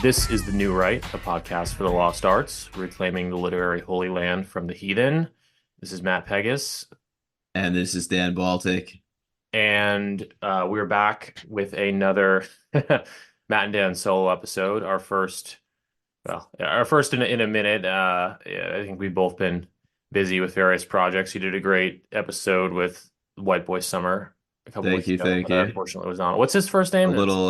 This is The New Right, a podcast for the lost arts, reclaiming the literary holy land from the heathen. This is Matt Pegas, And this is Dan Baltic. and we're back with another Matt and Dan solo episode. Our first in a minute. Yeah, I think we've both been busy with various projects. You did a great episode with White Boy Summer a couple Thank weeks you, ago, thank but I you. unfortunately was on. What's his first A name? little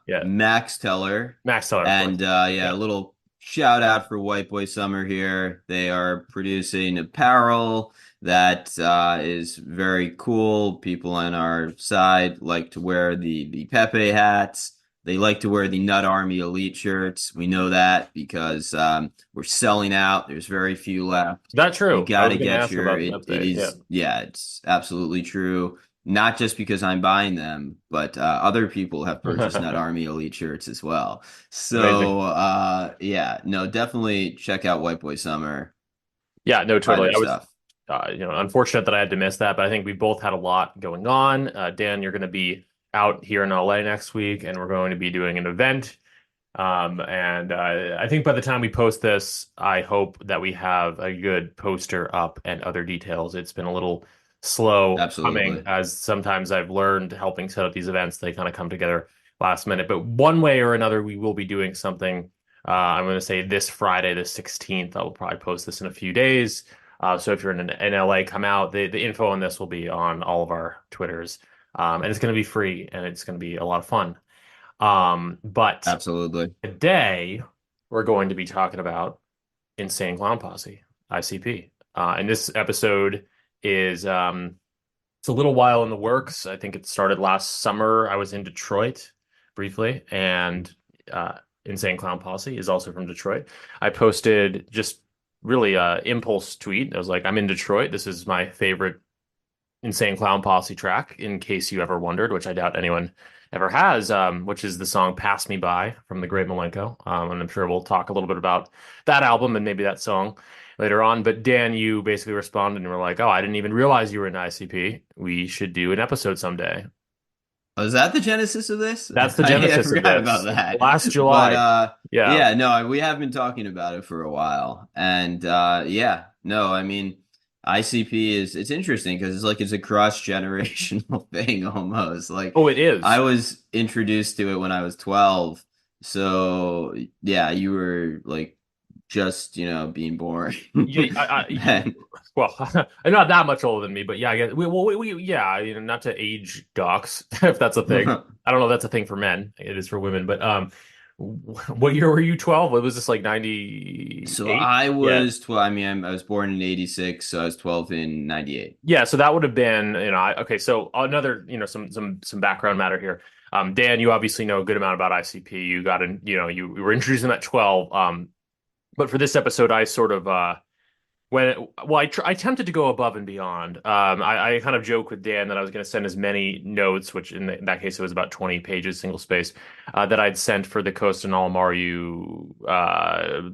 Yeah, Max Teller. Max Teller, of course. And yeah, Yeah. a little shout out for White Boy Summer here. They are producing apparel that is very cool. People on our side like to wear the Pepe hats. They like to wear the Nut Army Elite shirts. We know that because we're selling out. There's very few left. Is that You true? I got was to going to get ask your about the it update. Yeah. is yeah, it's absolutely true. Not just because I'm buying them, but other people have purchased Nut Army Elite shirts as well. Amazing. So yeah, no, definitely check out White Boy Summer. Yeah, no, Buy totally. their I was, stuff. unfortunate that I had to miss that, but I think we both had a lot going on. Dan, you're going to be out here in LA next week, and we're going to be doing an event. And I think by the time we post this, I hope that we have a good poster up and other details. It's been a little slow coming, Absolutely. as sometimes I've learned helping set up these events, they kind of come together last minute. But one way or another, we will be doing something. I'm going to say this Friday, the 16th. I will probably post this in a few days. So if you're in LA, come out. The info on this will be on all of our Twitters. And it's going to be free and it's going to be a lot of fun. But Absolutely. today we're going to be talking about Insane Clown Posse, ICP. And this episode is it's a little while in the works. I think it started last summer. I was in Detroit briefly, and Insane Clown Posse is also from Detroit. I posted just really impulse tweet. I was like, I'm in Detroit. This is my favorite Insane Clown Posse track, in case you ever wondered, which I doubt anyone ever has, which is the song Pass Me By from the Great Milenko. And I'm sure we'll talk a little bit about that album and maybe that song later on. But Dan, you basically responded and were like, oh, I didn't even realize you were in ICP. We should do an episode someday. Was that the genesis of this? That's the I genesis of forgot about this. that. Last But July. Yeah. yeah, no, we have been talking about it for a while. And yeah, no, I mean ICP is it's interesting because it's a cross-generational thing almost. Like Oh, it I is. was introduced to it when I was 12. So yeah, you were like just, being born. Yeah, And well, I'm not that much older than me, but yeah, I guess yeah, not to age docs, if that's a thing. I don't know if that's a thing for men. It is for women, but what year were you 12? What was this, like so 98? I Yeah. was 12. I mean, I was born in 86, so I was 12 in 98. Yeah, so that would have been, okay, so another, some background matter here. Dan, you obviously know a good amount about ICP. You got in, you were introduced in at 12. But for this episode, I sort of I attempted to go above and beyond. I kind of joke with Dan that I was going to send as many notes, which in that case it was about 20 pages, single space, that I'd sent for the Costa Mario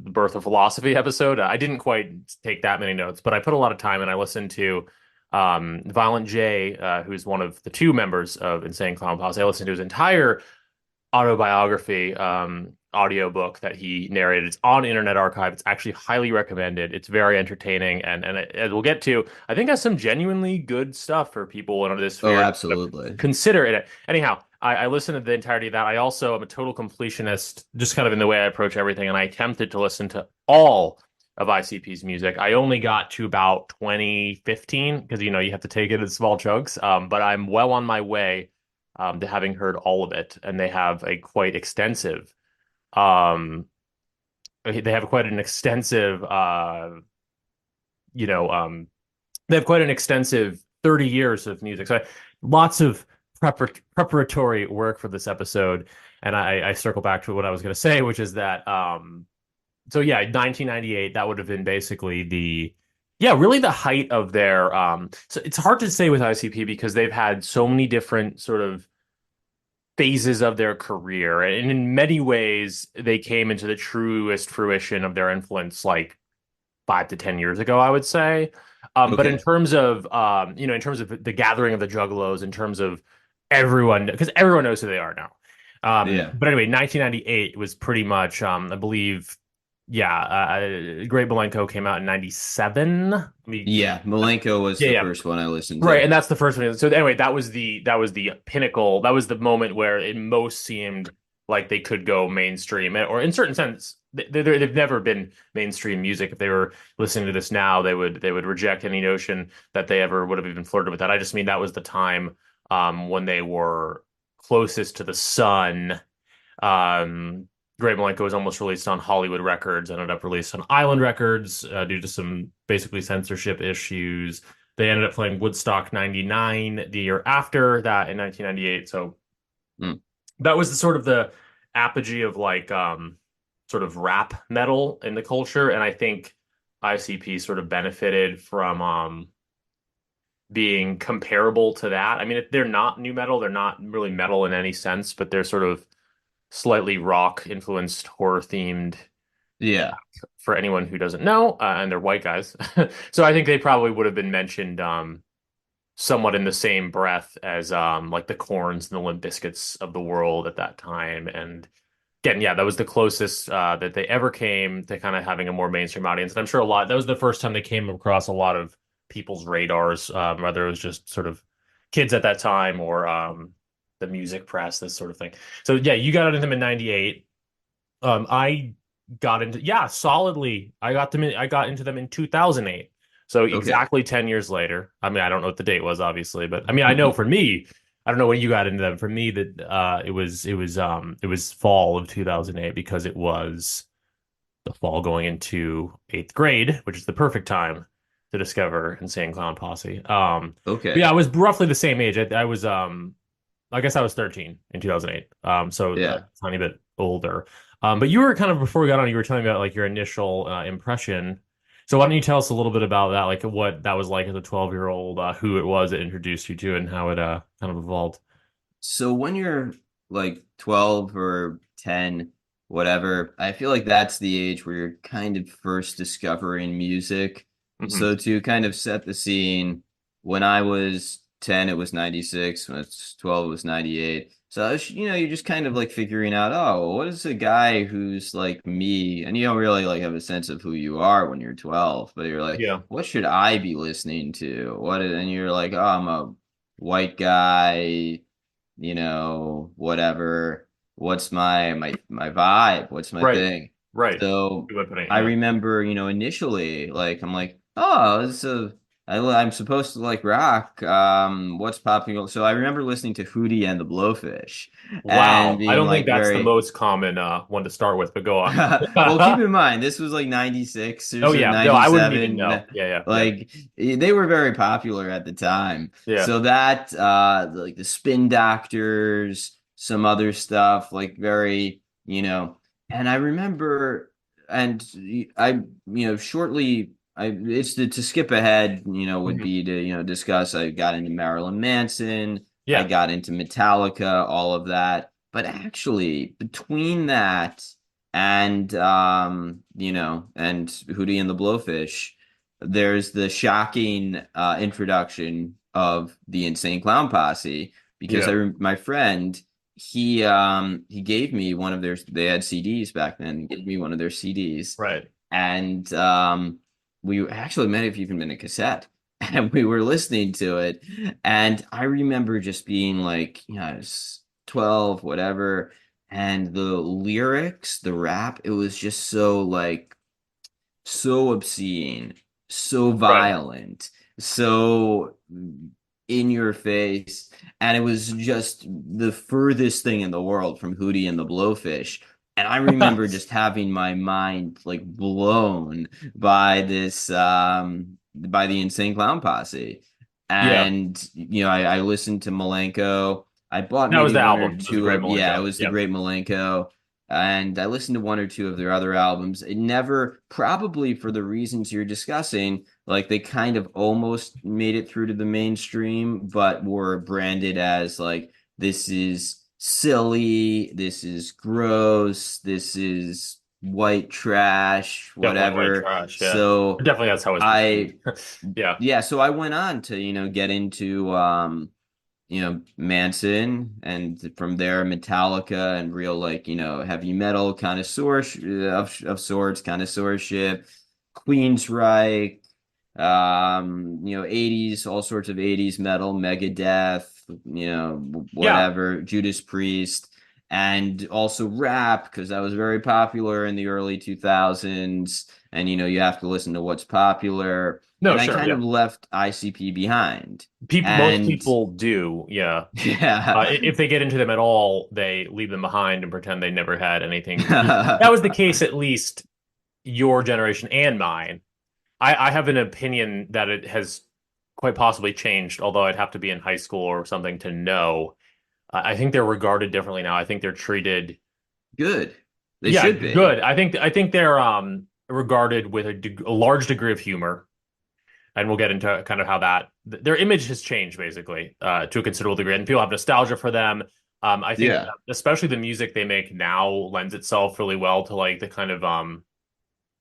Birth of Philosophy episode. I didn't quite take that many notes, but I put a lot of time and I listened to Violent J, who's one of the two members of Insane Clown Posse. I listened to his entire autobiography audiobook that he narrated. It's on Internet Archive. It's actually highly recommended. It's very entertaining, and as we'll get to, I think has some genuinely good stuff for people in this Oh, sphere to absolutely. consider it. Anyhow, I listened to the entirety of that. I also am a total completionist, just kind of in the way I approach everything, and I attempted to listen to all of ICP's music. I only got to about 2015 because you have to take it in small chunks. But I'm well on my way to having heard all of it, and they have a quite extensive um, they have quite an extensive, you know, um, they have quite an extensive 30 years of music. So lots of preparatory work for this episode. And I circle back to what I was going to say, which is that, so yeah, 1998, that would have been basically really the height of their, so it's hard to say with ICP because they've had so many different sort of phases of their career. And in many ways, they came into the truest fruition of their influence like 5 to 10 years ago, I would say. But in Okay. terms of in terms of the gathering of the Juggalos, in terms of everyone, because everyone knows who they are now. Yeah. But anyway, 1998 was pretty much, I believe, yeah, Great Milenko came out in 97. Yeah, Malenko was Yeah, the yeah, first one I listened right, to. and that's the first one. So anyway, that was the pinnacle. That was the moment where it most seemed like they could go mainstream, or in certain sense, they've never been mainstream music. If they were listening to this now, they would reject any notion that they ever would have even flirted with that. I just mean that was the time when they were closest to the sun. Great Milenko was almost released on Hollywood Records, ended up released on Island Records due to some basically censorship issues. They ended up playing Woodstock 99 the year after that in 1998. So Mm. that was the sort of the apogee of like sort of rap metal in the culture. And I think ICP sort of benefited from being comparable to that. I mean, they're not new metal, they're not really metal in any sense, but they're sort of slightly rock influenced, horror themed Yeah. for anyone who doesn't know, and they're white guys. So I think they probably would have been mentioned somewhat in the same breath as like the Corns and the Limp Bizkits of the world at that time. And again, yeah, that was the closest that they ever came to kind of having a more mainstream audience. And I'm sure that was the first time they came across a lot of people's radars, whether it was just sort of kids at that time or the music press, this sort of thing. So yeah, you got into them in '98. I got into yeah, solidly. I got into them in 2008. So Okay. exactly 10 years later. I mean, I don't know what the date was, obviously, but I mean, I know for me, I don't know when you got into them. For me, that it was fall of 2008 because it was the fall going into eighth grade, which is the perfect time to discover Insane Clown Posse. But yeah, I Okay. was roughly the same age. I was I guess I was 13 in 2008. So a Yeah. tiny bit older. But you were kind of before we got on, you were telling me about like your initial impression. So why don't you tell us a little bit about that, like what that was like as a 12-year-old, who it was that introduced you to, and how it kind of evolved. So when you're like 12 or 10, whatever, I feel like that's the age where you're kind of first discovering music. Hmm. So to kind of set the scene, when I was 10, it was 96. When I was 12, it was 98. So I was, you're just kind of like figuring out, oh, what is a guy who's like me? And you don't really like have a sense of who you are when you're 12, but you're like, Yeah. what should I be listening to? And you're like, oh, I'm a white guy, whatever. What's my vibe? What's my Right. thing? Right. So Good way of putting it, I yeah. remember, initially, like I'm like, oh, I'm supposed to like rock. What's popular? So I remember listening to Hootie and the Blowfish and Wow. I being don't think like that's the very most common one to start with, but go on. well, keep in mind, this was like 96 or Oh so yeah. No, I wouldn't even 97. know. Yeah, yeah, yeah. Like they were very popular at the time. Yeah. So that like the Spin Doctors, some other stuff, like very, and I remember and shortly it's to skip ahead, would Hmm. be to, discuss I got into Marilyn Manson, I Yeah. got into Metallica, all of that. But actually, between that and Hootie and the Blowfish, there's the shocking introduction of the Insane Clown Posse because Yeah. my friend he gave me one of they had CDs back then. He gave me one of their CDs, Right. and we actually might have even been a cassette. And we were listening to it, and I remember just being like, I was 12, whatever, and the lyrics, the rap, it was just so like so obscene, so Right. violent, so in your face, and it was just the furthest thing in the world from Hootie and the Blowfish. And I remember just having my mind like blown by by the Insane Clown Posse. Yeah. And I listened to Malenko. I bought That was maybe the one or album. It was a two great of yeah, it Malenko. was the Yep. Great Malenko, and I listened to one or two of their other albums. It never, probably for the reasons you're discussing, like they kind of almost made it through to the mainstream, but were branded as like, this is silly, this is gross, this is white trash, Definitely white whatever. trash. Yeah. So Definitely that's how it's I, perceived. Yeah. yeah, so I went on to, get into Manson, and from there Metallica, and real like heavy metal connoisseur of sorts, connoisseurship, Queensryche, 80s, all sorts of 80s metal, Megadeth, Yeah. whatever, Judas Priest, and also rap because that was very popular in the early 2000s. And you have to listen to what's popular. No, And I sure. kind Yeah. of left ICP behind. Most And people do. Yeah. yeah. If they get into them at all, they leave them behind and pretend they never had anything to do. That was the case, at least your generation and mine. I have an opinion that it has quite possibly changed, although I'd have to be in high school or something to know. I think they're regarded differently now. I think they're treated, Good. They yeah, should be. good. I think they're regarded with a large degree of humor, and we'll get into kind of how that their image has changed basically to a considerable degree, and people have nostalgia for them. I think Yeah. especially the music they make now lends itself really well to like the kind of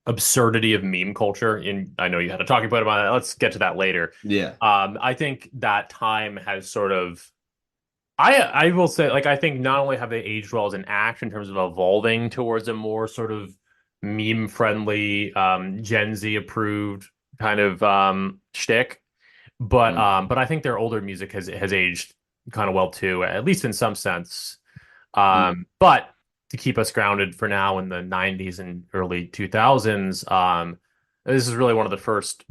absurdity of meme culture. In I know you had a talking point about it. Let's get to that later. Yeah. I think that time has sort of I will say like I think not only have they aged well as an act in terms of evolving towards a more sort of meme friendly Gen Z approved kind of shtick, Mm. but I think their older music has aged kind of well too, at least in some sense. Mm. But to keep us grounded for now in the 90s and early 2000s, this is really one of the first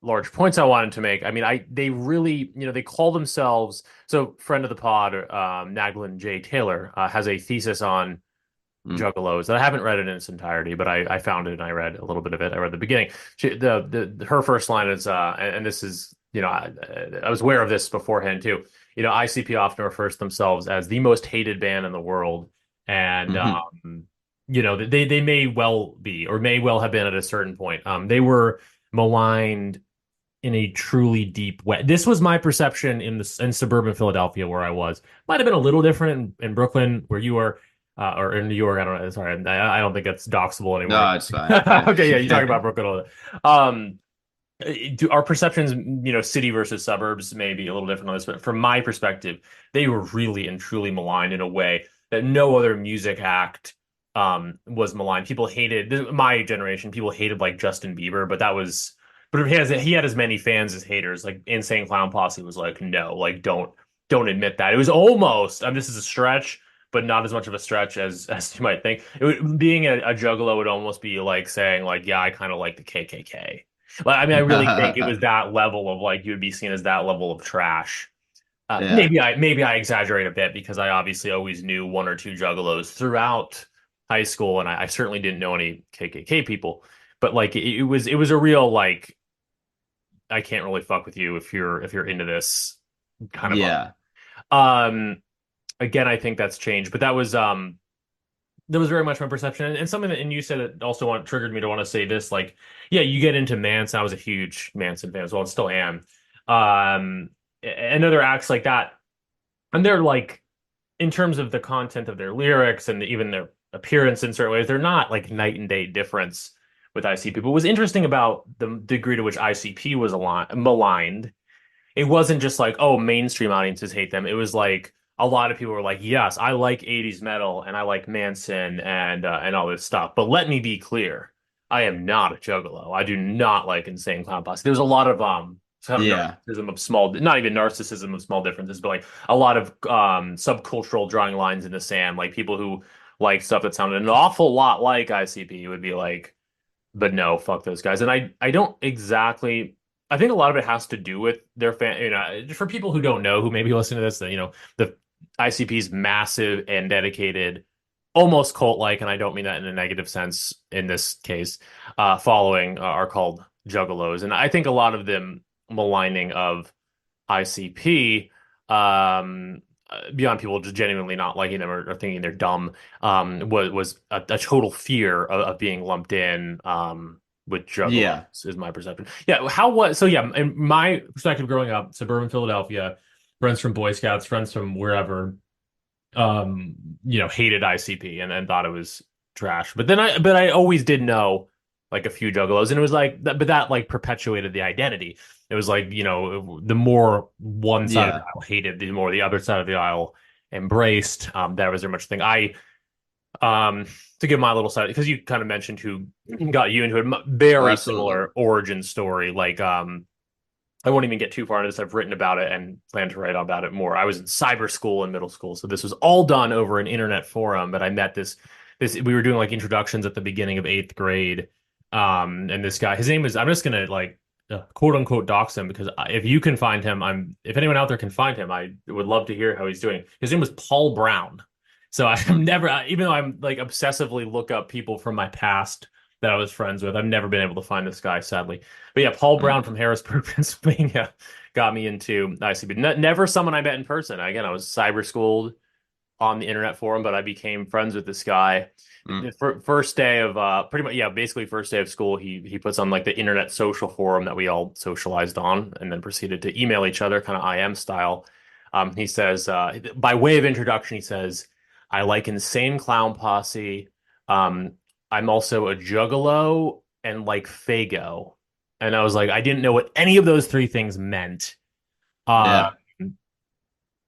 large points I wanted to make. I mean, they really, they call themselves, so friend of the pod, Naglin J. Taylor, has a thesis on Mm. Juggalos that I haven't read it in its entirety, but I found it and I read a little bit of it. I read the beginning. Her first line is, and this is, I was aware of this beforehand too. ICP often refers to themselves as the most hated band in the world, and Mhm. they may well be or may well have been at a certain point. They were maligned in a truly deep way. This was my perception in suburban Philadelphia where I was. Might have been a little different in Brooklyn where you are, or in New York. I don't know. Sorry, I don't think that's doxable anymore. No, it's fine. Yeah. Okay, yeah, you talk about Brooklyn all the our perceptions, city versus suburbs may be a little different on this, but from my perspective, they were really and truly maligned in a way that no other music act was maligned. People hated my generation. People hated like Justin Bieber, but he had as many fans as haters. Like Insane Clown Posse was like, no, like don't admit that. It was almost, this is a stretch, but not as much of a stretch as you might think. Being a juggalo would almost be like saying like, yeah, I kind of like the KKK. Like, I mean, I really think it was that level of like you would be seen as that level of trash. Yeah. Maybe I exaggerate a bit because I obviously always knew one or two juggalos throughout high school, and I certainly didn't know any KKK people. But like it was a real like I can't really fuck with you if you're into this kind of Yeah. um again I think that's changed, but that was very much my perception, and something that, and you said it also triggered me to want to say this. Like, yeah, you get into Manson. I was a huge Manson fan as well, and still am. And other acts like that, and they're like, in terms of the content of their lyrics and even their appearance in certain ways, they're not like night and day difference with ICP. But what was interesting about the degree to which ICP was maligned, it wasn't just like, oh, mainstream audiences hate them. It was like a lot of people were like, yes, I like 80s metal and I like Manson and all this stuff. But let me be clear, I am not a juggalo. I do not like Insane Clown Posse. There was a lot of kind of Yeah. narcissism of small, not even narcissism of small differences, but like a lot of subcultural drawing lines in the sand. Like people who like stuff that sounded an awful lot like ICP would be like, but no, fuck those guys. And I don't exactly. I think a lot of it has to do with their fan. For people who don't know, who maybe listen to this, the ICP's massive and dedicated, almost cult-like, and I don't mean that in a negative sense in this case. Following are called juggalos, and I think a lot of them maligning of ICP. Beyond people just genuinely not liking them or thinking they're dumb, was a total fear of being lumped in with juggalos Yeah. is my perception. Yeah, how was so yeah, in my perspective growing up, suburban Philadelphia, friends from Boy Scouts, friends from wherever, um, hated ICP and thought it was trash. But I always did know. like a few juggalos, and it was like that, but that like perpetuated the identity. It was like, the more one side of the Yeah. aisle hated, the more the other side of the aisle embraced. That was very much a thing. Um, to give my little side, because you kind of mentioned who got you into it, Oh, very absolutely. similar origin story. Like, I won't even get too far into this. I've written about it and plan to write about it more. I was in cyber school in middle school, so this was all done over an internet forum. But I met this we were doing like introductions at the beginning of eighth grade. And this guy, his name is, I'm just gonna like quote unquote dox him, because if you can find him, if anyone out there can find him, I would love to hear how he's doing. His name was Paul Brown. So I'm never, even though I'm like obsessively look up people from my past that I was friends with, I've never been able to find this guy, sadly. But yeah, Paul Mm. Brown from Harrisburg, Pennsylvania, got me into ICB. Never someone I met in person. Again, I was cyber schooled on the internet forum, but I became friends with this guy. Mm. The first day of pretty much, yeah, basically first day of school, he puts on like the internet social forum that we all socialized on, and then proceeded to email each other, kind of IM style. He says, by way of introduction, he says, "I like Insane Clown Posse. Um, I'm also a juggalo and like Fago." And I was like, I didn't know what any of those three things meant. Uh, Yeah.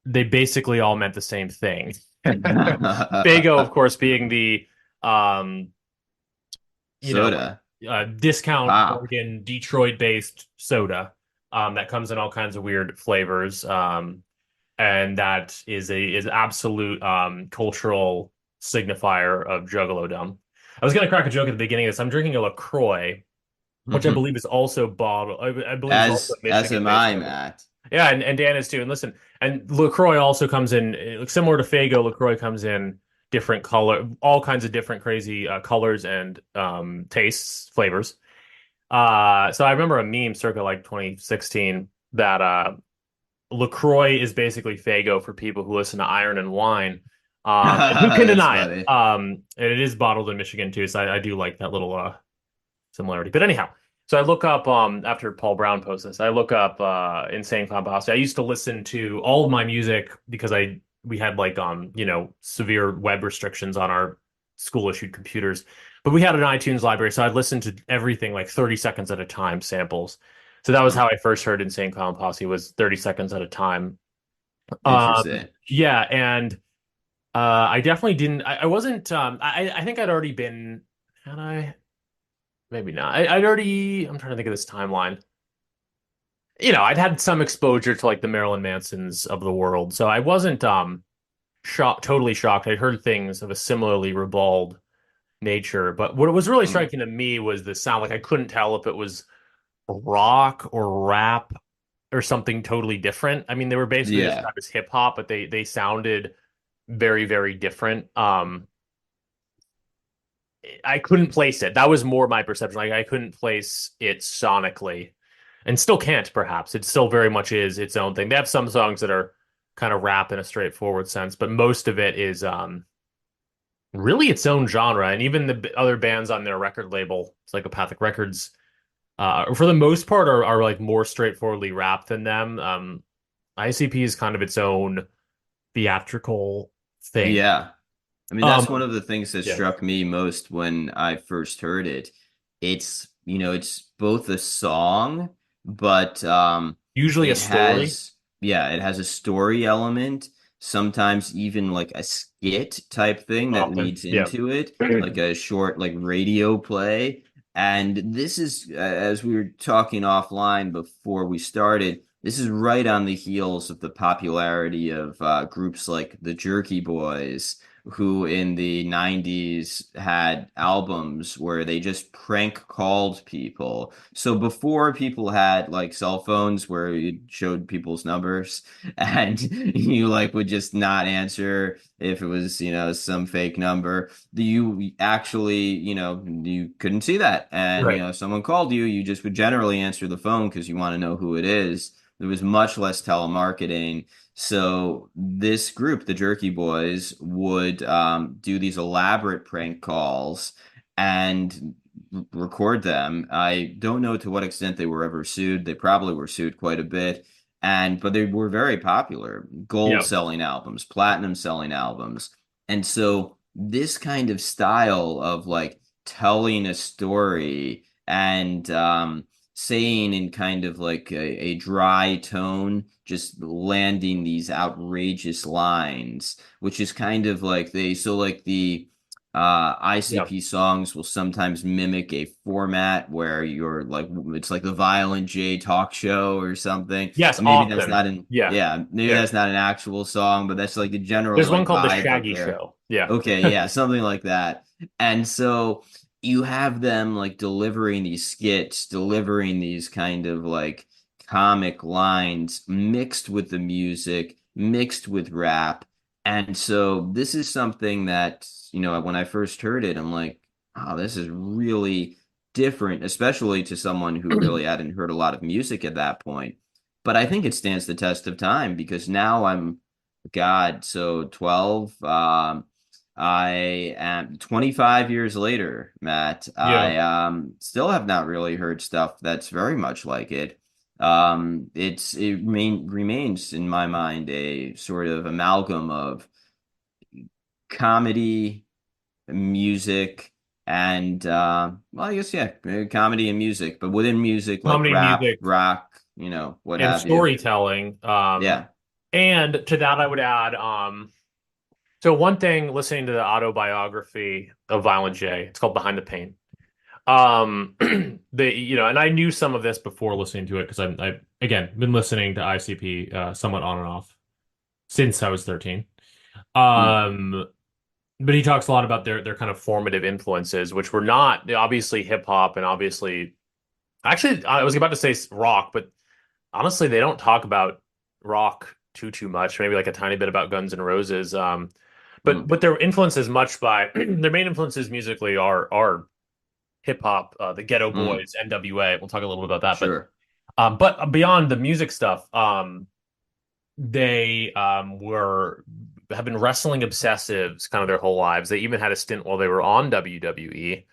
they basically all meant the same thing. Fago, of course, being the um, you know, Soda. discount Pop. bargain Detroit-based soda that comes in all kinds of weird flavors. And that is absolute cultural signifier of Juggalodom. I was gonna crack a joke at the beginning of this. I'm drinking a LaCroix, which I believe is also bottled. I believe is also As am Michigan-based I, soda. Matt. Yeah, and Dan is too. And listen, and LaCroix also comes in similar to Fago. LaCroix comes in different color, all kinds of different crazy colors and tastes, flavors. So I remember a meme circa like 2016 that LaCroix is basically Fago for people who listen to Iron and Wine. And who can That's deny it? funny. And it is bottled in Michigan too, so I do like that little similarity. But anyhow, so I look up after Paul Brown posts this, I look up Insane Clown Posse. I used to listen to all of my music because we had like severe web restrictions on our school issued computers. But we had an iTunes library, so I'd listen to everything like 30 seconds at a time, samples. So that was Mm. how I first heard Insane Clown Posse, was 30 seconds at a time. Interesting. Yeah, and I definitely didn't I wasn't I think I'd already been, had I? Maybe not. I'd already, I'm trying to think of this timeline. I'd had some exposure to like the Marilyn Mansons of the world. So I wasn't shocked, totally shocked. I'd heard things of a similarly ribald nature. But what was really Mm. striking to me was the sound. Like I couldn't tell if it was rock or rap or something totally different. I mean, they were basically Yeah. described as hip hop, but they sounded very, very different. I couldn't place it. That was more my perception. Like I couldn't place it sonically, and still can't. Perhaps it still very much is its own thing. They have some songs that are kind of rap in a straightforward sense, but most of it is really its own genre. And even the other bands on their record label, Psychopathic Records, for the most part, are like more straightforwardly rap than them. ICP is kind of its own theatrical thing. Yeah. I mean, that's one Um, of the things that yeah, struck me most when I first heard it. It's both a song, but usually a it story. has, yeah, it has a story element, sometimes even like a skit type thing that Often, leads yeah. into it, like a short like radio play. And this is, as we were talking offline before we started, this is right on the heels of the popularity of groups like the Jerky Boys, who in the 90s had albums where they just prank called people. So before people had like cell phones where you showed people's numbers and you like would just not answer if it was, some fake number, you actually, you couldn't see that. And, Right. someone called you, you just would generally answer the phone because you want to know who it is. There was much less telemarketing. So this group, the Jerky Boys, would do these elaborate prank calls and record them. I don't know to what extent they were ever sued. They probably were sued quite a bit. But they were very popular, gold Yeah. selling albums, platinum selling albums. And so this kind of style of like telling a story and saying in kind of like a dry tone, just landing these outrageous lines, which is kind of like like the Yeah. ICP songs will sometimes mimic a format where you're like it's like the Violent J talk show or something. Yes, Maybe that's often. not in Yeah. yeah, maybe Yeah. that's not an actual song, but that's like the general There's one like called The vibe of Shaggy their Show. Yeah. okay, yeah, something like that. And so you have them like delivering these skits, delivering these kind of like comic lines mixed with the music, mixed with rap. And so this is something that, when I first heard it, I'm like, oh, this is really different, especially to someone who really hadn't heard a lot of music at that point. But I think it stands the test of time because now I'm, God, so 12. I am 25 years later, Matt. Yeah. I still have not really heard stuff that's very much like it. Remains in my mind a sort of amalgam of comedy, music, and well, I guess yeah, comedy and music, but within music like Comedy, rap, music, rock, what and have you. storytelling. Yeah. And to that I would add, so one thing listening to the autobiography of Violent J, it's called Behind the Pain. And I knew some of this before listening to it because I've again been listening to ICP somewhat on and off since I was 13. Mm, Um, but he talks a lot about their kind of formative influences, which were not obviously hip hop and obviously actually I was about to say rock, but honestly they don't talk about rock too much. Maybe like a tiny bit about Guns N' Roses. mm, But their influences much by their main influences musically are hip hop, the Ghetto mm, Boys, NWA. We'll talk a little bit about that, sure. but beyond the music stuff, they were have been wrestling obsessives kind of their whole lives. They even had a stint while they were on WWE.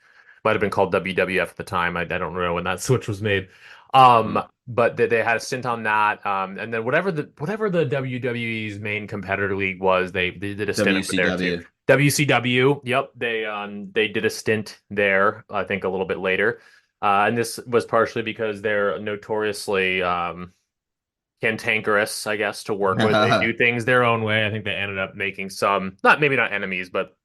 Might have been called WWF at the time. I don't know when that switch was made. Mm. But they had a stint on that. And then whatever the WWE's main competitor league was, they did a stint over there too. WCW. WCW, yep, they did a stint there, I think a little bit later. And this was partially because they're notoriously cantankerous, I guess, to work with. They do things their own way. I think they ended up making some, not maybe not enemies, but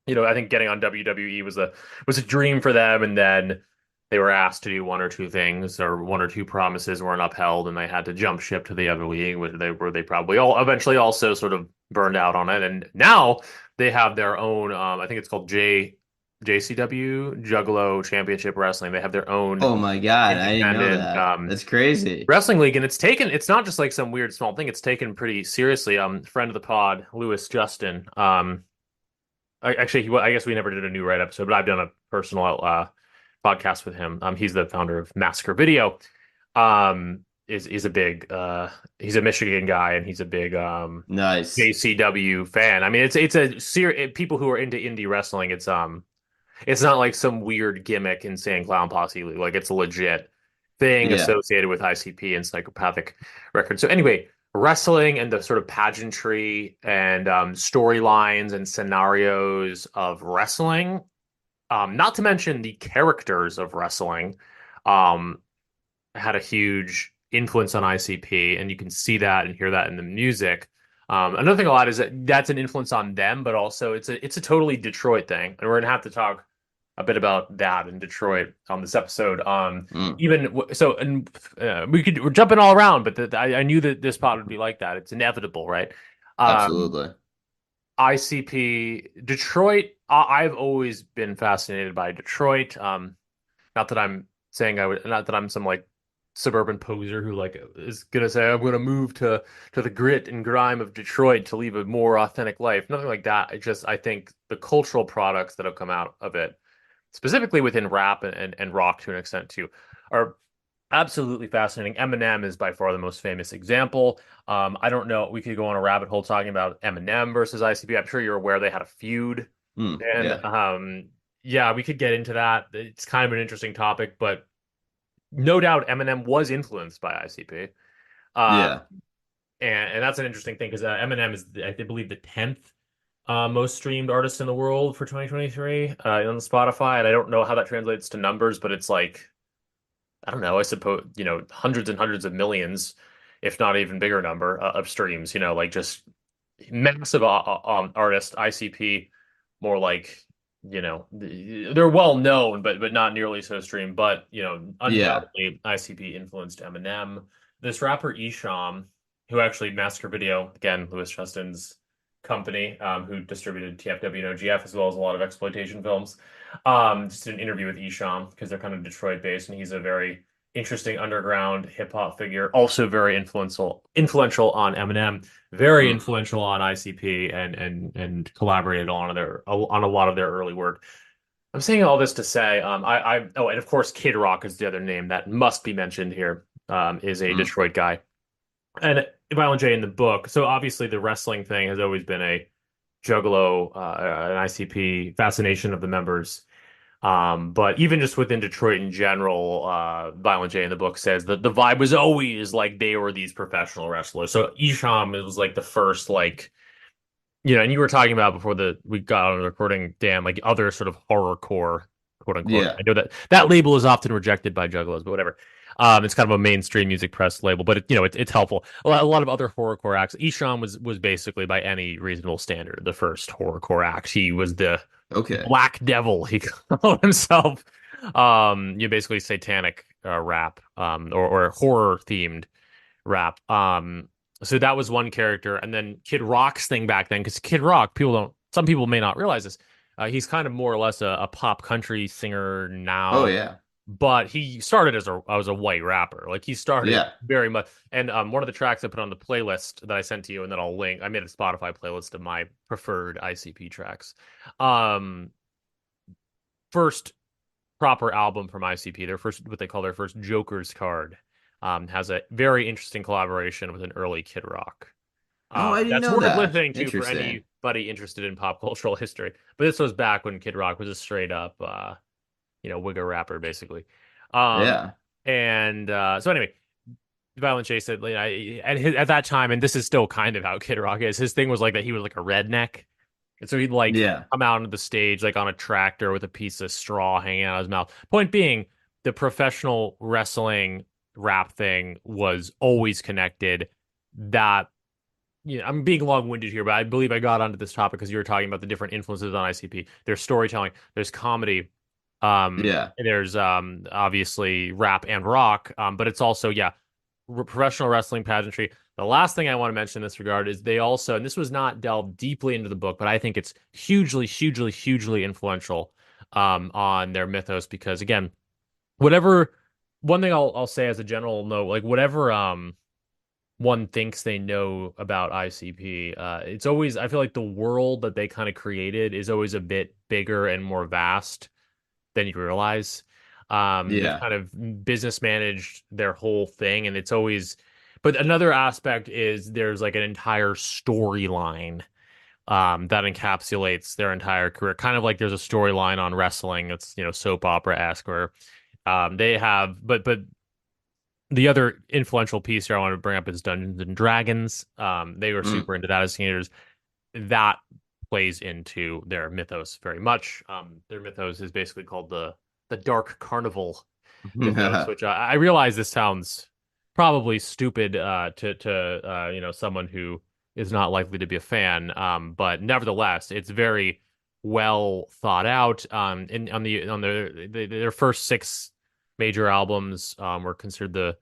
I think getting on WWE was a dream for them, and then they were asked to do one or two things, or one or two promises weren't upheld, and they had to jump ship to the other league, which they probably all eventually also sort of burned out on it. And now they have their own, I think it's called JCW Juggalo Championship Wrestling. They have their own Oh my God, I didn't know independent that. That's crazy. wrestling league, and it's not just like some weird small thing. It's taken pretty seriously. Friend of the pod, Lewis Justin. I guess we never did a new right episode, but I've done a personal podcast with him. He's the founder of Massacre Video. Is a big he's a Michigan guy, and he's a big Nice. JCW fan. I mean, it's a people who are into indie wrestling. It's not like some weird gimmick Insane Clown Posse league. Like it's a legit thing Yeah. associated with ICP and Psychopathic Records. So anyway, wrestling and the sort of pageantry and storylines and scenarios of wrestling, not to mention the characters of wrestling, um, had a huge influence on ICP, and you can see that and hear that in the music. Another thing a lot is that that's an influence on them, but also it's a totally Detroit thing, and we're gonna have to talk a bit about that in Detroit on this episode. Mm, We're jumping all around, but I knew that this pod would be like that. It's inevitable, right? Um, absolutely. ICP Detroit. I've always been fascinated by Detroit. Not that I'm saying I would, not that I'm some like suburban poser who like is gonna say I'm gonna move to the grit and grime of Detroit to leave a more authentic life. Nothing like that. I think the cultural products that have come out of it, specifically within rap and rock to an extent too, are absolutely fascinating. Eminem is by far the most famous example. I don't know. We could go on a rabbit hole talking about Eminem versus ICP. I'm sure you're aware they had a feud, and Yeah. yeah, we could get into that. It's kind of an interesting topic, but no doubt Eminem was influenced by ICP. Uh, Yeah. and that's an interesting thing because Eminem is, I believe, the 10th Most streamed artist in the world for 2023 on Spotify, and I don't know how that translates to numbers, but it's like I don't know. I suppose hundreds and hundreds of millions, if not even bigger number of streams. Like just massive artist ICP, more like they're well known, but not nearly so streamed. But Yeah. undoubtedly ICP influenced Eminem. This rapper Esham, who actually Massacre Video, again Louis Justin's company, who distributed TFW and OGF as well as a lot of exploitation films. Just did an interview with Esham because they're kind of Detroit based, and he's a very interesting underground hip hop figure, also very influential on Eminem, very Mm. influential on ICP, and collaborated on a lot of their early work. I'm saying all this to say, oh, and of course, Kid Rock is the other name that must be mentioned here. Is a Mm. Detroit guy, and Violent J in the book. So obviously, the wrestling thing has always been a Juggalo, an ICP fascination of the members. But even just within Detroit in general, Violent J in the book says that the vibe was always like they were these professional wrestlers. So Isham, it was like the first like and you were talking about before we got on the recording, Dan, like other sort of horrorcore, quote unquote. Yeah. I know that label is often rejected by juggalos, but whatever. It's kind of a mainstream music press label, but it's helpful. A lot of other horrorcore acts. Isham was basically by any reasonable standard the first horrorcore act. He was the Okay. Black Devil, he called himself. Basically satanic rap, or horror themed rap. So that was one character, and then Kid Rock's thing back then, because Kid Rock, some people may not realize this. He's kind of more or less a pop country singer Oh now, yeah. but he started as a white rapper. Like he started Yeah. very much. And one of the tracks I put on the playlist that I sent to you, and then I'll link. I made a Spotify playlist of my preferred ICP tracks. Um, First proper album from ICP, their first, what they call their first Joker's card, has a very interesting collaboration with an early Kid Rock. Oh, I didn't That's know worth that. listening to for Interesting. anybody interested in pop cultural history. But this was back when Kid Rock was a straight up, Wigga rapper, basically. Um, Yeah. and so anyway, Violent J said, at that time, and this is still kind of how Kid Rock is. His thing was like that he was like a redneck, and so he'd like Yeah. come out onto the stage like on a tractor with a piece of straw hanging out of his mouth. Point being, the professional wrestling rap thing was always connected. That I'm being long-winded here, but I believe I got onto this topic because you were talking about the different influences on ICP. There's storytelling, there's comedy, Yeah. there's obviously rap and rock, but it's also professional wrestling pageantry. The last thing I want to mention in this regard is they also, and this was not delved deeply into the book, but I think it's hugely, hugely, hugely influential on their mythos because again, whatever one thing I'll say as a general note, like whatever one thinks they know about ICP, it's always I feel like the world that they kind of created is always a bit bigger and more vast than you realize. They've Yeah. kind of business managed their whole thing, and it's always. But another aspect is there's like an entire storyline that encapsulates their entire career. Kind of like there's a storyline on wrestling that's soap opera esque, where they have. But the other influential piece here I want to bring up is Dungeons and Dragons. They were Mm. super into that as teenagers. That plays into their mythos very much. Their mythos is basically called the Dark Carnival mythos, which I realize this sounds probably stupid to someone who is not likely to be a fan, but nevertheless, it's very well thought out. In on their first six major albums were considered the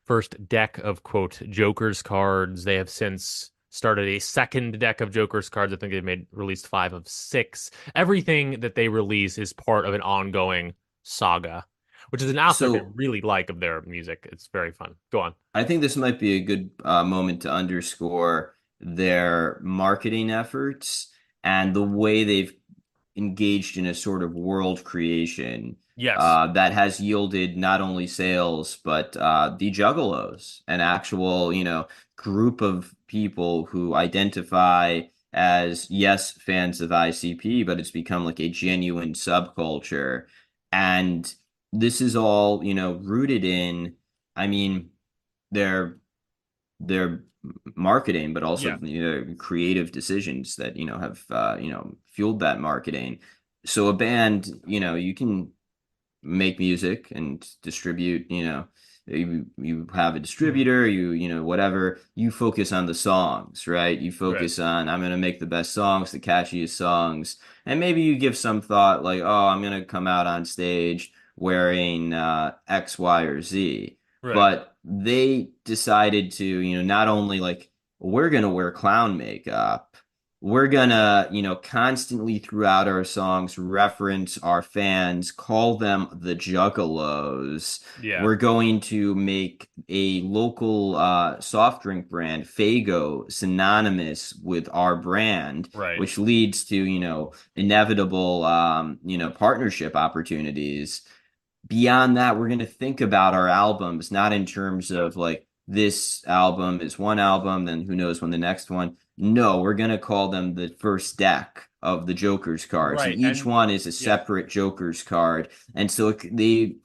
first deck of quote Joker's cards. They have since started a second deck of Joker's cards. I think they've released five of six. Everything that they release is part of an ongoing saga, which is an aspect I So really like of their music. It's very fun. Go on. I think this might be a good moment to underscore their marketing efforts and the way they've engaged in a sort of world creation Yes. that has yielded not only sales but the Juggalos, an actual, group of people who identify as yes fans of ICP, but it's become like a genuine subculture, and this is all rooted in. I mean, their their marketing, but also Yeah, creative decisions that have fueled that marketing. So a band, you can make music and distribute, you have a mhm, distributor, whatever, you focus on the songs, right? You right, focus on, I'm going to make the best songs, the catchiest songs, and maybe you give some thought like, oh, I'm going to come out on stage wearing X, Y, or Z. right, But they decided to, not only like, we're going to wear clown makeup, we're gonna, constantly throughout our songs reference our fans, call them the Juggalos. yeah, We're going to make a local soft drink brand, Fago, synonymous with our brand, right, which leads to, inevitable, partnership opportunities. Beyond that, we're going to think about our albums, not in terms of like this album is one album, then who knows when the next one. No, we're going to call them the first deck of the Joker's cards, and right, each and one is a yeah, separate Joker's card. And so they,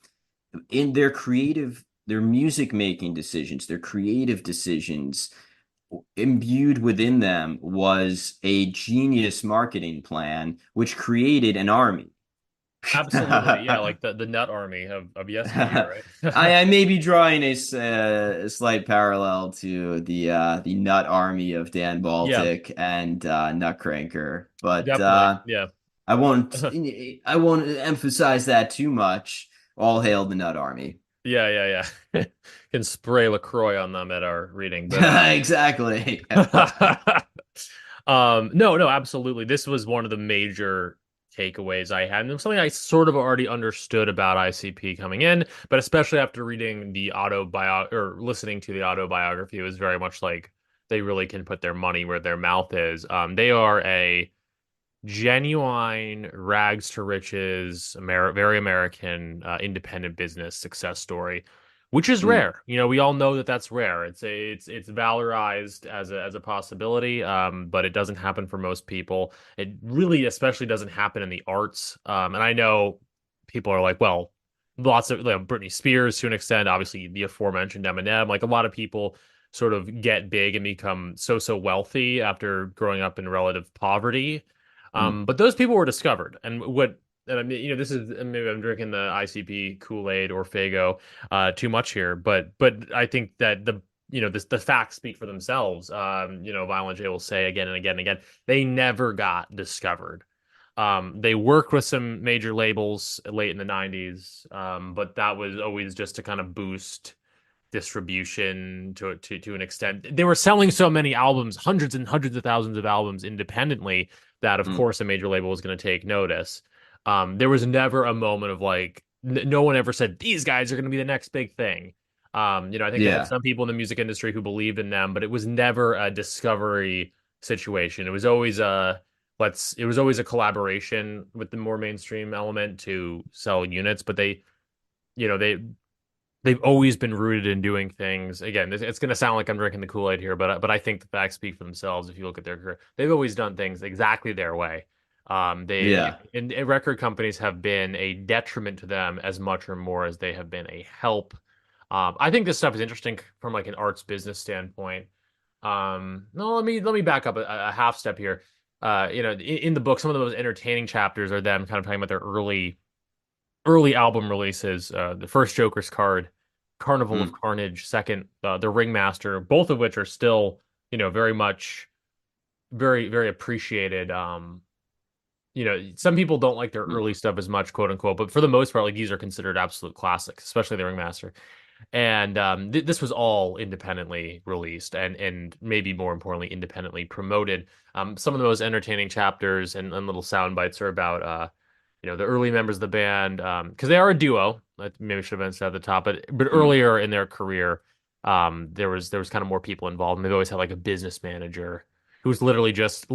in their music making decisions, their creative decisions, imbued within them was a genius marketing plan, which created an army. absolutely, yeah, like the nut army of yesteryear, right? I may be drawing a slight parallel to the Nut Army of Dan Yeah, Baltic and Nutcranker, but definitely, yeah, I won't I won't emphasize that too much. All hail the Nut Army. yeah, yeah, yeah. Can spray LaCroix on them at our reading, but Exactly. no, no, absolutely. This was one of the major takeaways I had, and it was something I sort of already understood about ICP coming in, but especially after reading the or listening to the autobiography, it was very much like they really can put their money where their mouth is. They are a genuine rags to riches, very American independent business success story, which is Mm, rare. You know, we all know that that's rare. It's valorized as a possibility, but it doesn't happen for most people. It really, especially, doesn't happen in the arts. And I know people are like, well, lots of Britney Spears to an extent, obviously the aforementioned Eminem, like a lot of people sort of get big and become so wealthy after growing up in relative poverty, mm. but those people were discovered, and I mean, this is maybe I'm drinking the ICP Kool-Aid or Fago too much here, but I think that the facts speak for themselves. Violent J will say again and again and again, they never got discovered. They worked with some major labels late in the 90s, but that was always just to kind of boost distribution to an extent. They were selling so many albums, hundreds and hundreds of thousands of albums independently, that of Mm. course a major label was going to take notice. There was never a moment of like no one ever said these guys are going to be the next big thing. I think they had Yeah. some people in the music industry who believed in them, but it was never a discovery situation. It was always a collaboration with the more mainstream element to sell units, but you know, they they've always been rooted in doing things. Again, it's going to sound like I'm drinking the Kool-Aid here, but I think the facts speak for themselves. If you look at their career, they've always done things exactly their way. Yeah. And record companies have been a detriment to them as much or more as they have been a help. I think this stuff is interesting from like an arts business standpoint. No, let me back up a half step here. In the book, some of the most entertaining chapters are them kind of talking about their early album releases. The first Joker's card, Carnival of Mm. Carnage, second, The Ringmaster, both of which are still, very much very, very appreciated. Some people don't like their Mm. early stuff as much, quote unquote, but for the most part, like these are considered absolute classics, especially The Ringmaster. And this was all independently released and maybe more importantly, independently promoted. Some of the most entertaining chapters and little sound bites are about the early members of the band, because they are a duo. That maybe should have been said at the top, but Mm. earlier in their career, there was kind of more people involved, and they've always had like a business manager who's literally just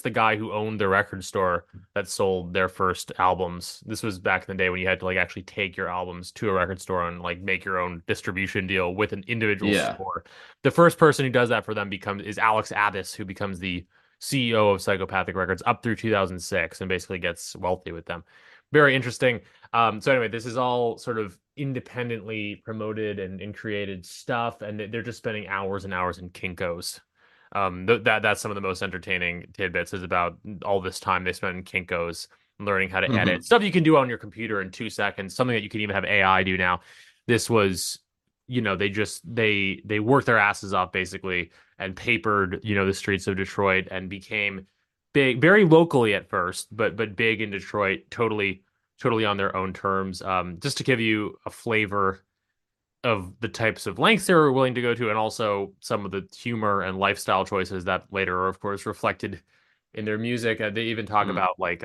the guy who owned the record store that sold their first albums. This was back in the day when you had to like actually take your albums to a record store and like make your own distribution deal with an individual Yeah. store. The first person who does that for them is Alex Abbas, who becomes the CEO of Psychopathic Records up through 2006 and basically gets wealthy with them. very interesting. So anyway, this is all sort of independently promoted and created stuff, and they're just spending hours and hours in Kinko's. That's some of the most entertaining tidbits is about all this time they spend in Kinko's learning how to edit Mhm. stuff you can do on your computer in 2 seconds, something that you can even have AI do now. This was, they worked their asses off basically and papered, the streets of Detroit and became big, very locally at first, but big in Detroit, totally on their own terms. Just to give you a flavor of the types of lengths they were willing to go to, and also some of the humor and lifestyle choices that later are, of course, reflected in their music. They even talk Mm. about like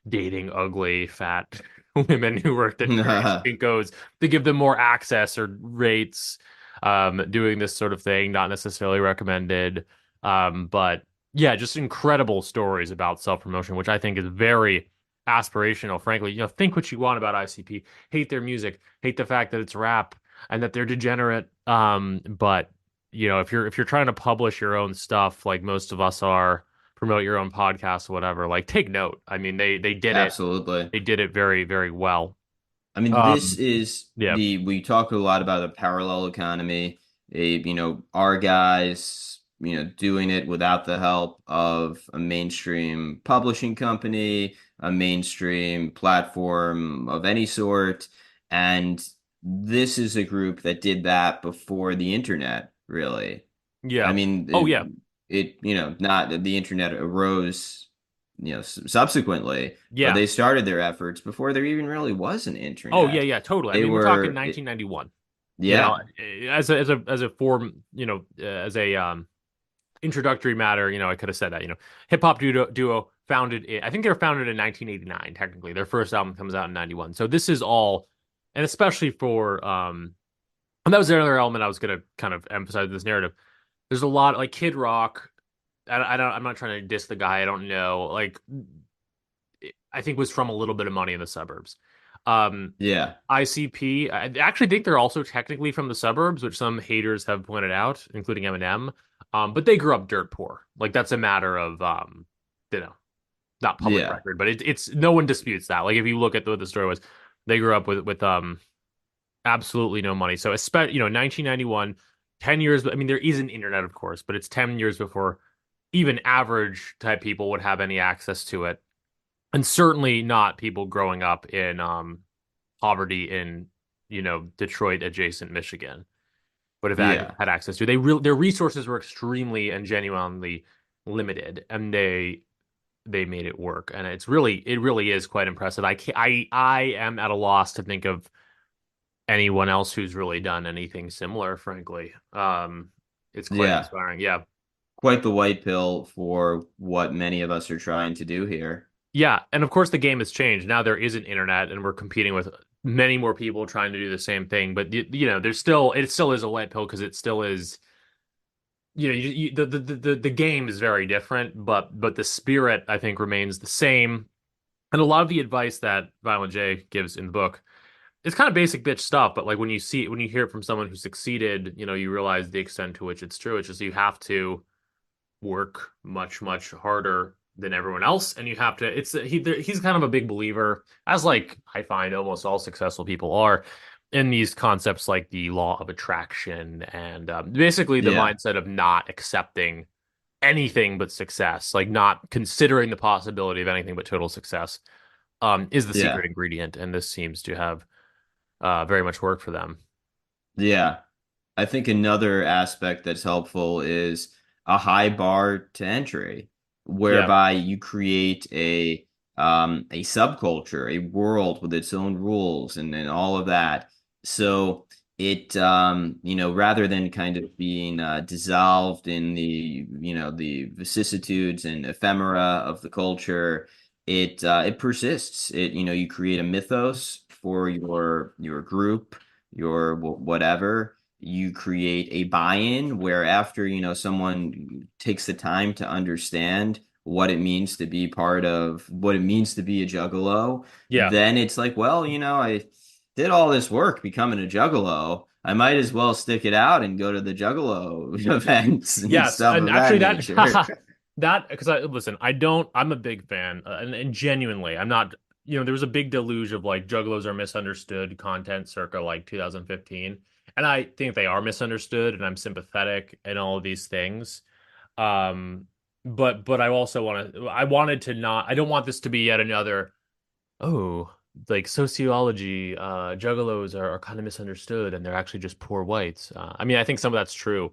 dating ugly, fat women who worked at various Kinkos to give them more access or rates. Doing this sort of thing, not necessarily recommended. But yeah, just incredible stories about self-promotion, which I think is very aspirational, frankly. Think what you want about ICP, hate their music, hate the fact that it's rap and that they're degenerate. But if you're trying to publish your own stuff, like most of us are, promote your own podcast or whatever, like take note. I mean, they did it. Absolutely. They did it very, very well. I mean, this Um, is yeah, we talk a lot about a parallel economy, our guys, doing it without the help of a mainstream publishing company, a mainstream platform of any sort. And this is a group that did that before the internet, really. I yeah. mean, Oh yeah, not that the internet arose, subsequently, but yeah. they started their efforts before there even really was an Oh yeah, internet. yeah. Totally. I They mean, we're talking were, 1991. yeah, As a form, as a introductory matter, I could have said that, hip hop duo founded I think they were founded in 1989, technically. Their first album comes out in 91. So this is all, and especially for, and that was another element I was going to kind of emphasize this narrative. There's a lot like Kid Rock. I'm not trying to diss the guy. I don't know. Like, I think was from a little bit of money in the suburbs. Um, yeah, ICP, I actually think they're also technically from the suburbs, which some haters have pointed out, including Eminem. But they grew up dirt poor. Like that's a matter of you know, not public yeah, record, but it's no one disputes that. Like if you look at what the story was, they grew up with absolutely no money. So especially 1991, 10 years. I mean, there is an internet, of course, but it's 10 years before even average type people would have any access to it, and certainly not people growing up in poverty in Detroit adjacent Michigan would have yeah, had access to. Their resources were extremely and genuinely limited, and they made it work. And it really is quite impressive. I am at a loss to think of anyone else who's really done anything similar, frankly. It's quite yeah. inspiring. Yeah. Quite the white pill for what many of us are trying to do here. Yeah, and of course the game has changed. Now there is an internet, and we're competing with many more people trying to do the same thing. But it still is a white pill because it still is. The game is very different, but the spirit I think remains the same. And a lot of the advice that Violent J gives in the book is kind of basic bitch stuff. But like when you hear it from someone who succeeded, you realize the extent to which it's true. It's just you have to work much much harder than everyone else, and you have to he's kind of a big believer, as like I find almost all successful people are, in these concepts like the law of attraction and basically the Yeah, mindset of not accepting anything but success, like not considering the possibility of anything but total success, is the yeah, secret ingredient, and this seems to have very much worked for them. yeah. I think another aspect that's helpful is a high bar to entry, Yeah, whereby you create a subculture, a world with its own rules and all of that. So it rather than kind of being dissolved in the vicissitudes and ephemera of the culture, it persists. You create a mythos for your group, your whatever. You create a buy-in where after someone takes the time to understand what it means to be part of what it means to be a juggalo, yeah. then it's like, well, I did all this work becoming a juggalo. I might as well stick it out and go to the juggalo events and Yes, stuff and of that actually that nature. that because I listen, I'm a big fan, and genuinely, I'm not. there was a big deluge of like juggalos are misunderstood content circa like 2015. And I think they are misunderstood and I'm sympathetic and all of these things. Um, but I wanted to not, I don't want this to be yet another, oh, like sociology, juggalos are kind of misunderstood and they're actually just poor whites. I mean, I think some of that's true,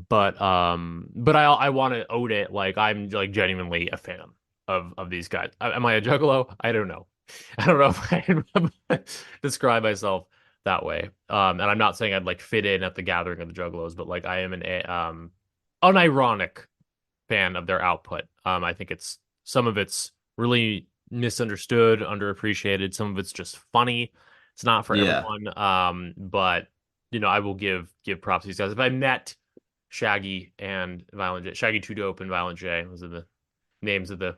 but I want to own it. Like I'm like genuinely a fan of these guys. Am I a juggalo? I don't know. I don't know if I can describe myself that way. And I'm not saying I'd like fit in at the gathering of the juggalos, but like I am an unironic fan of their output. I think some of it's really misunderstood, underappreciated. Some of it's just funny. It's not for Yeah. everyone. But I will give props to these guys. If I met Shaggy and Violent J, Shaggy Two Dope and Violent J, those are the names of the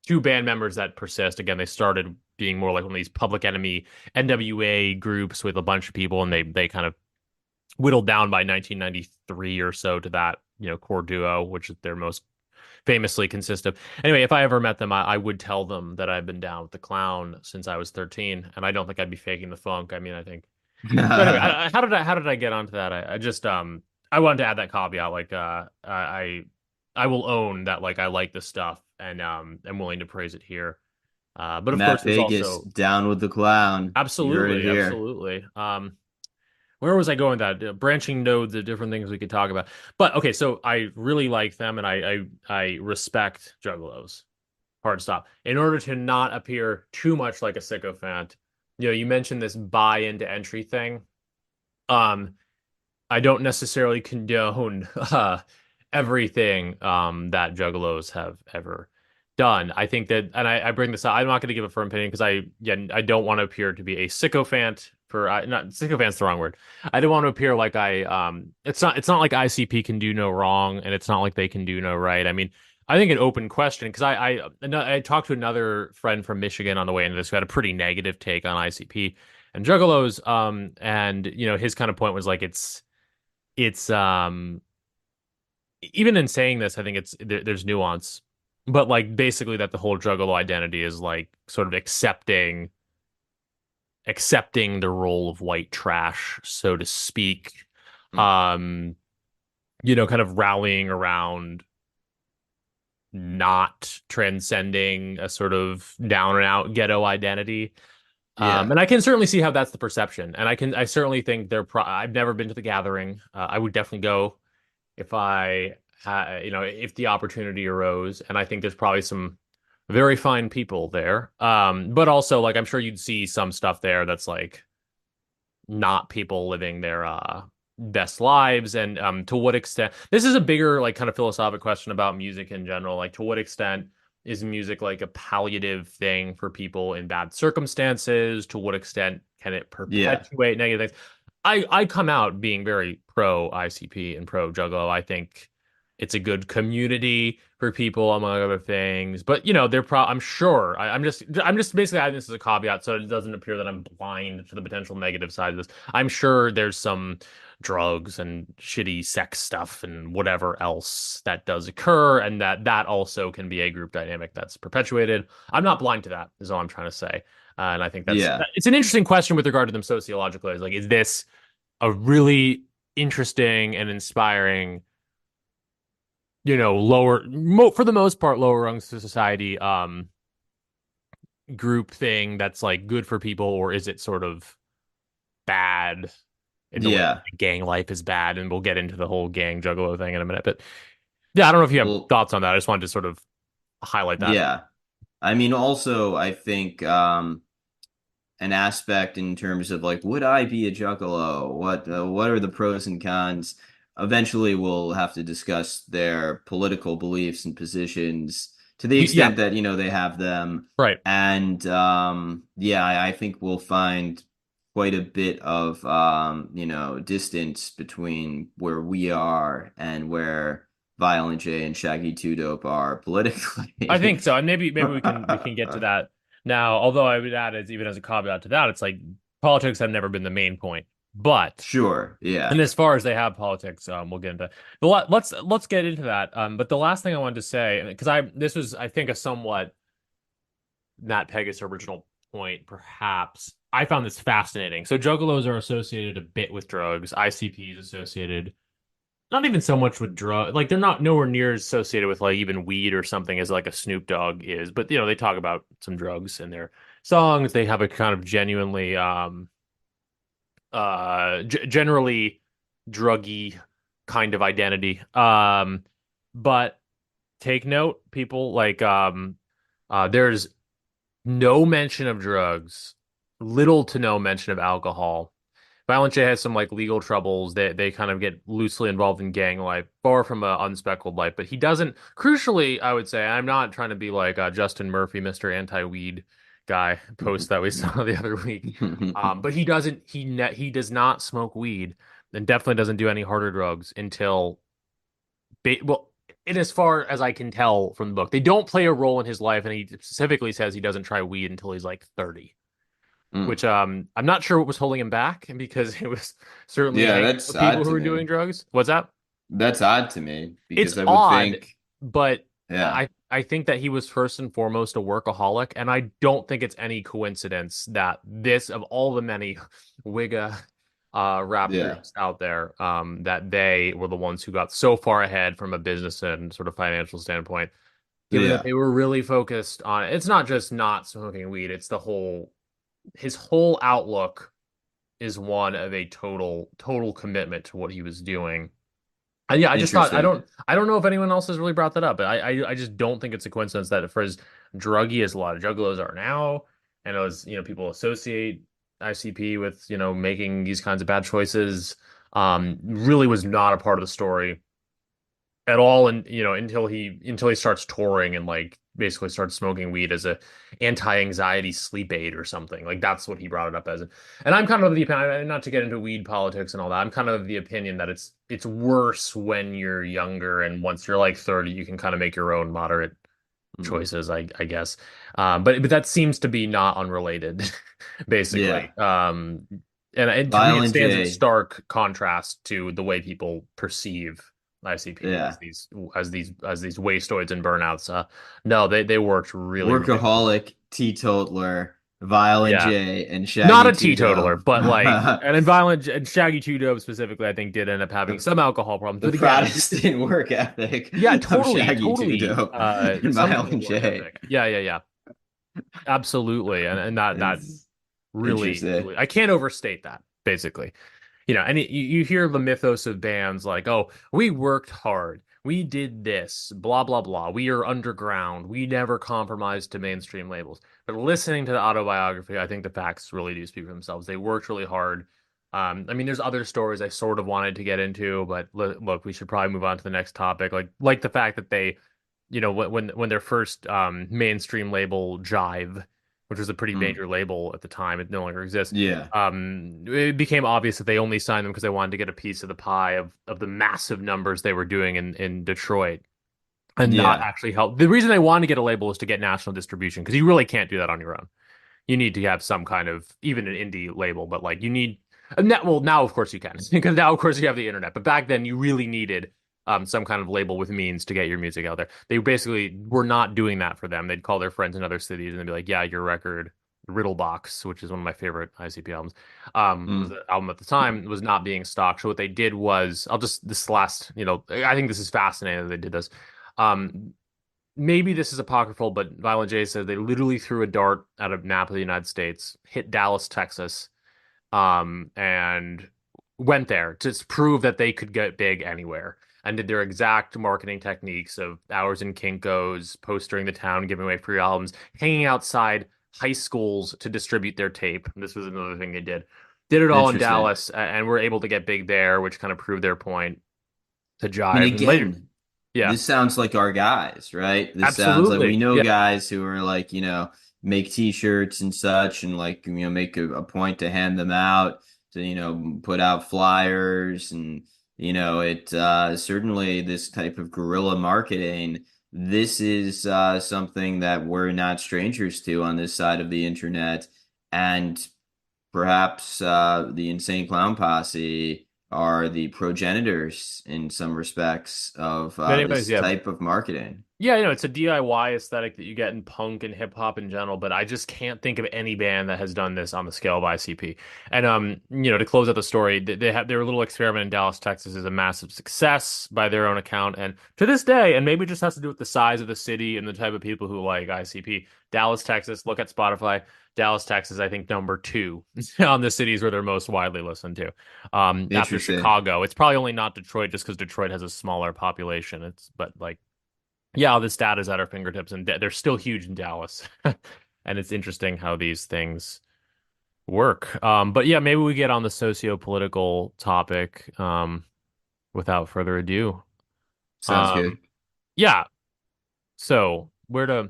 two band members that persist. Again, they started being more like one of these Public Enemy NWA groups with a bunch of people, and they kind of whittled down by 1993 or so to that core duo, which they're most famously consist of. Anyway, if I ever met them, I would tell them that I've been down with the clown since I was 13, and I don't think I'd be faking the funk. I mean, I think. So anyway, how did I get onto that? I just I wanted to add that caveat. Like I will own that. Like I like the stuff, and I'm willing to praise it here. But of course, Matt there's Vegas also down with the clown. You heard it absolutely, here. absolutely. Where was I going with that? Branching nodes of different things we could talk about. But okay, so I really like them and I respect Juggalos. Hard stop. In order to not appear too much like a sycophant, you mentioned this buy into entry thing. Um, I don't necessarily condone everything that Juggalos have ever done. I think that, and I bring this up. I'm not going to give a firm opinion because I don't want to appear to be a sycophant not sycophant's the wrong word. I don't want to appear like it's not like ICP can do no wrong, and it's not like they can do no right. I mean, I think an open question because I talked to another friend from Michigan on the way into this who had a pretty negative take on ICP and Juggalos. And his kind of point was like it's even in saying this, I think there's nuance, but like basically that the whole Juggalo identity is like sort of accepting the role of white trash, so to speak. Um, kind of rallying around not transcending a sort of down and out ghetto identity. Yeah. And I can certainly see how that's the perception. And I certainly think I've never been to the gathering. I would definitely go if if the opportunity arose. And I think there's probably some very fine people there. But also like I'm sure you'd see some stuff there that's like not people living their best lives. And to what extent this is a bigger like kind of philosophic question about music in general. Like to what extent is music like a palliative thing for people in bad circumstances? To what extent can it Yeah. perpetuate negative things? I come out being very pro ICP and pro Juggalo. I think it's a good community for people, among other things. But I'm sure I'm just basically adding this as a caveat so it doesn't appear that I'm blind to the potential negative side of this. I'm sure there's some drugs and shitty sex stuff and whatever else that does occur, and that also can be a group dynamic that's perpetuated. I'm not blind to that, is all I'm trying to say. And I think Yeah. it's an interesting question with regard to them sociologically. Is like, is this a really interesting and inspiring, for the most part, lower rungs of society, group thing that's like good for people, or is it sort of bad in the way Yeah. gang life is bad? And we'll get into the whole gang juggalo thing in a minute. But yeah, I don't know if you have Well, thoughts on that. I just wanted to sort of highlight that. yeah. I mean, also, I think an aspect in terms of like, would I be a juggalo? What are the pros and cons? Eventually, we'll have to discuss their political beliefs and positions to the Yeah, extent that they have them. right. And yeah, I think we'll find quite a bit of distance between where we are and where Violent J and Shaggy Two Dope are I politically. think so. And maybe we can get to that now. Although I would add, even as a caveat to that, it's like politics have never been the main point. But Sure, and yeah. as far as they have politics, we'll get into let's get into that. But the last thing I wanted to say, because this was, I think, a somewhat Matt Pegas' original point, perhaps I found this fascinating. So juggalos are associated a bit with drugs. ICP is associated not even so much with drug, like they're not nowhere near as associated with like even weed or something as like a Snoop Dogg is. But they talk about some drugs in their songs. They have a kind of genuinely generally druggy kind of identity. But take note, people, like there's no mention of drugs, little to no mention of alcohol. Violent J has some like legal troubles. They kind of get loosely involved in gang life, far from a unspeckled life. But he doesn't. Crucially, I would say I'm not trying to be like Justin Murphy, Mr. Anti-Weed guy post that we saw the other week. But he doesn't. He does not smoke weed, and definitely doesn't do any harder drugs until well. And as far as I can tell from the book, they don't play a role in his life, and he specifically says he doesn't try weed until he's like 30, Mm. which I'm not sure what was holding him back because it was certainly Yeah, hanging that's with people odd who to were doing me. drugs. What's that? That's odd to me It's because I would odd, think, but yeah, I think that he was first and foremost a workaholic, and I don't think it's any coincidence that this of all the many Wigga rap yeah, groups out there, that they were the ones who got so far ahead from a business and sort of financial standpoint, given that yeah, they were really focused on it's not just not smoking weed, it's the whole his whole outlook is one of a total commitment to what he was doing. And yeah, I just thought interesting. I don't know if anyone else has really brought that up, but I just don't think it's a coincidence that for as druggy as a lot of juggalos are now, and as people associate ICP with making these kinds of bad choices, really was not a part of the story at all, and until he starts touring and like basically starts smoking weed as a anti-anxiety sleep aid or something. Like that's what he brought it up as. And I'm kind of the opinion, not to get into weed politics and all that, I'm kind of the opinion that it's worse when you're younger, and once you're like 30 you can kind of make your own moderate Mm. choices, I guess. But that seems to be not unrelated Yeah, basically. And to me it Violent stands in J. stark contrast to the way people perceive ICP as Yeah, these wastoids and burnouts. No, they worked really, really hard. workaholic, teetotaler, Violent Yeah, J, and not Shaggy a Two teetotaler, Dope. but like and Violent and Shaggy Two Dope specifically, I think did end up having the, some alcohol problems. the But again, Protestant work ethic yeah, of totally, Shaggy Two totally. Dope and Some kind of Violent work J. ethic. Yeah, yeah, yeah, absolutely. And that It's really, interesting. really, I can't overstate that. Basically, and you hear the mythos of bands like, oh, we worked hard. We did this, blah, blah, blah. We are underground. We never compromised to mainstream labels. But listening to the autobiography, I think the facts really do speak for themselves. They worked really hard. I mean, there's other stories I sort of wanted to get into, but look, we should probably move on to the next topic. Like the fact that they when their first mainstream label Jive, which was a pretty Mm. major label at the time, it no longer exists. Yeah, It became obvious that they only signed them because they wanted to get a piece of the pie of the massive numbers they were doing in Detroit, and not yeah. actually help. The reason they wanted to get a label is to get national distribution because you really can't do that on your own. You need to have some kind of even an indie label, but like you need well, now of course you can because now of course you have the internet, but back then you really needed some kind of label with means to get your music out there. They basically were not doing that for them. They'd call their friends in other cities and they'd be like, "Yeah, your record, Riddle Box, which is one of my favorite ICP albums, was Mm. the album at the time, was not being stocked." So what they did was, I'll just this last, I think this is fascinating that they did this. Um, Maybe this is apocryphal, but Violent J says they literally threw a dart out of map of the United States, hit Dallas, Texas, and went there to prove that they could get big anywhere, and did their exact marketing techniques of hours in Kinko's, postering the town, giving away free albums, hanging outside high schools to distribute their tape. This was another thing they did. Did it all in Interesting. Dallas, and were able to get big there, which kind of proved their point to And Jive. And later, again, yeah, this sounds like our guys, right? This sounds like we absolutely, know yeah, guys who are like, make t-shirts and such and like, make a point to hand them out to, put out flyers and, it certainly this type of guerrilla marketing. This is something that we're not strangers to on this side of the internet. And perhaps the Insane Clown Posse are the progenitors in some respects of many ways, this yeah. type of marketing. Yeah, it's a DIY aesthetic that you get in punk and hip hop in general, but I just can't think of any band that has done this on the scale of ICP. And to close out the story, they have their little experiment in Dallas, Texas is a massive success by their own account. And to this day, and maybe it just has to do with the size of the city and the type of people who like ICP, Dallas, Texas, look at Spotify. Dallas, Texas, I think number two on the cities where they're most widely listened to. After Interesting. Chicago. It's probably only not Detroit just because Detroit has a smaller population. But like yeah, all this data is at our fingertips, and they're still huge in Dallas. And it's interesting how these things work. But yeah, maybe we get on the socio-political topic without further ado. Sounds Um, good. yeah. So where to?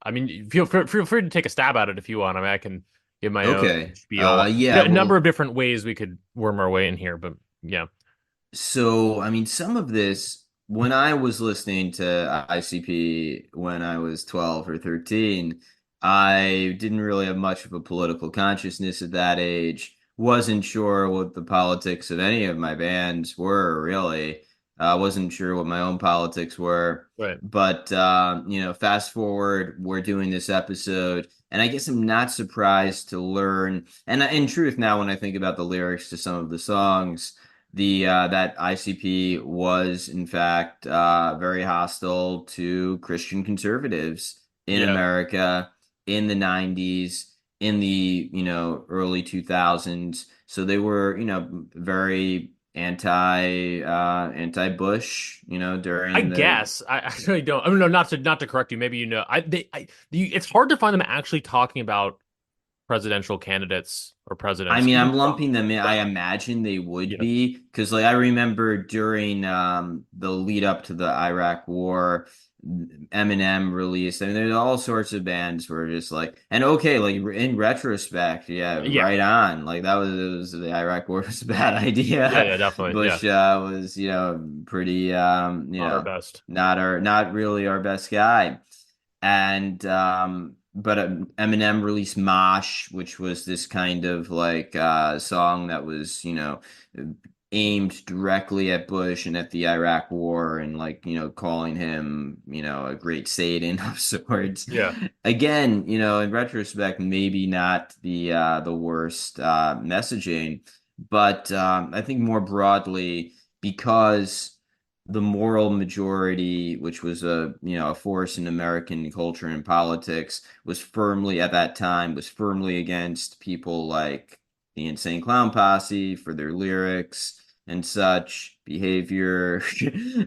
I mean, feel free to take a stab at it if you want. I mean, I can give my own Okay. spiel. Yeah, A number well, of different ways we could worm our way in here, but yeah, so I mean, some of this, when I was listening to ICP when I was 12 or 13, I didn't really have much of a political consciousness at that age. Wasn't sure what the politics of any of my bands were, really. Wasn't sure what my own politics were. right. But fast forward, we're doing this episode, and I guess I'm not surprised to learn. And in truth, now when I think about the lyrics to some of the songs, the that ICP was in fact very hostile to Christian conservatives in Yeah. America in the 90s, in the early 2000s. So they were very anti-Bush, I during the. guess I actually don't. I mean, no, not to correct you. Maybe it's hard to find them actually talking about presidential candidates or I presidents. mean, Even I'm Trump. lumping them in. I Right. imagine they would Yeah. be because, like, I remember during the lead up to the Iraq War, Eminem released. I mean, there's all sorts of bands were just like, and okay, like in retrospect, yeah, Yeah. right on. Like that was, it was the Iraq War was a bad Yeah. idea. Yeah. Definitely. Yeah. Bush was, pretty, Not our best. not really our best guy. And but Eminem released Mosh, which was this kind of like song that was, aimed directly at Bush and at the Iraq War, and like, calling him, a great Satan of sorts. Yeah. Again, in retrospect, maybe not the worst messaging, but I think more broadly, because the moral majority, which was a force in American culture and politics, was firmly at that time was firmly against people like the Insane Clown Posse for their lyrics and such behavior,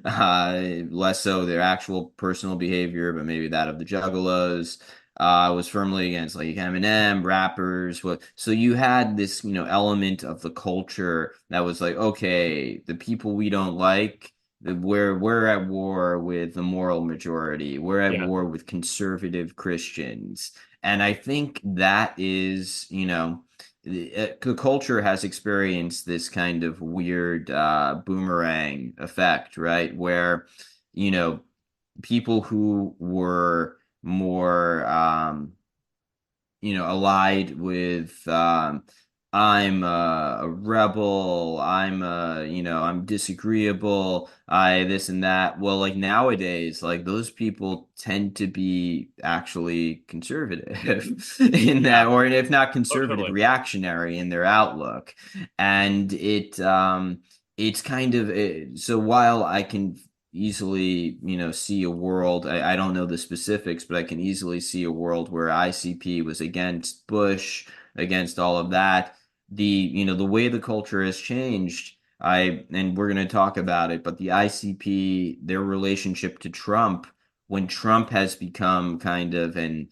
less so their actual personal behavior, but maybe that of the Juggalos. Was firmly against like Eminem, rappers. What? So you had this, element of the culture that was like, okay, the people we don't like, we're at war with the moral majority. We're at Yeah. war with conservative Christians. And I think that is, the culture has experienced this kind of weird boomerang effect, right? Where, you know, people who were more allied with I'm a rebel, I'm disagreeable, I this and that. Well, like nowadays, like those people tend to be actually conservative in that, Yeah. or if not Oh, conservative, totally. reactionary in their outlook. And it's kind of so while I can easily, see a world. I don't know the specifics, but I can easily see a world where ICP was against Bush, against all of that. The way the culture has changed, and we're going to talk about it, but the ICP, their relationship to Trump, when Trump has become kind of an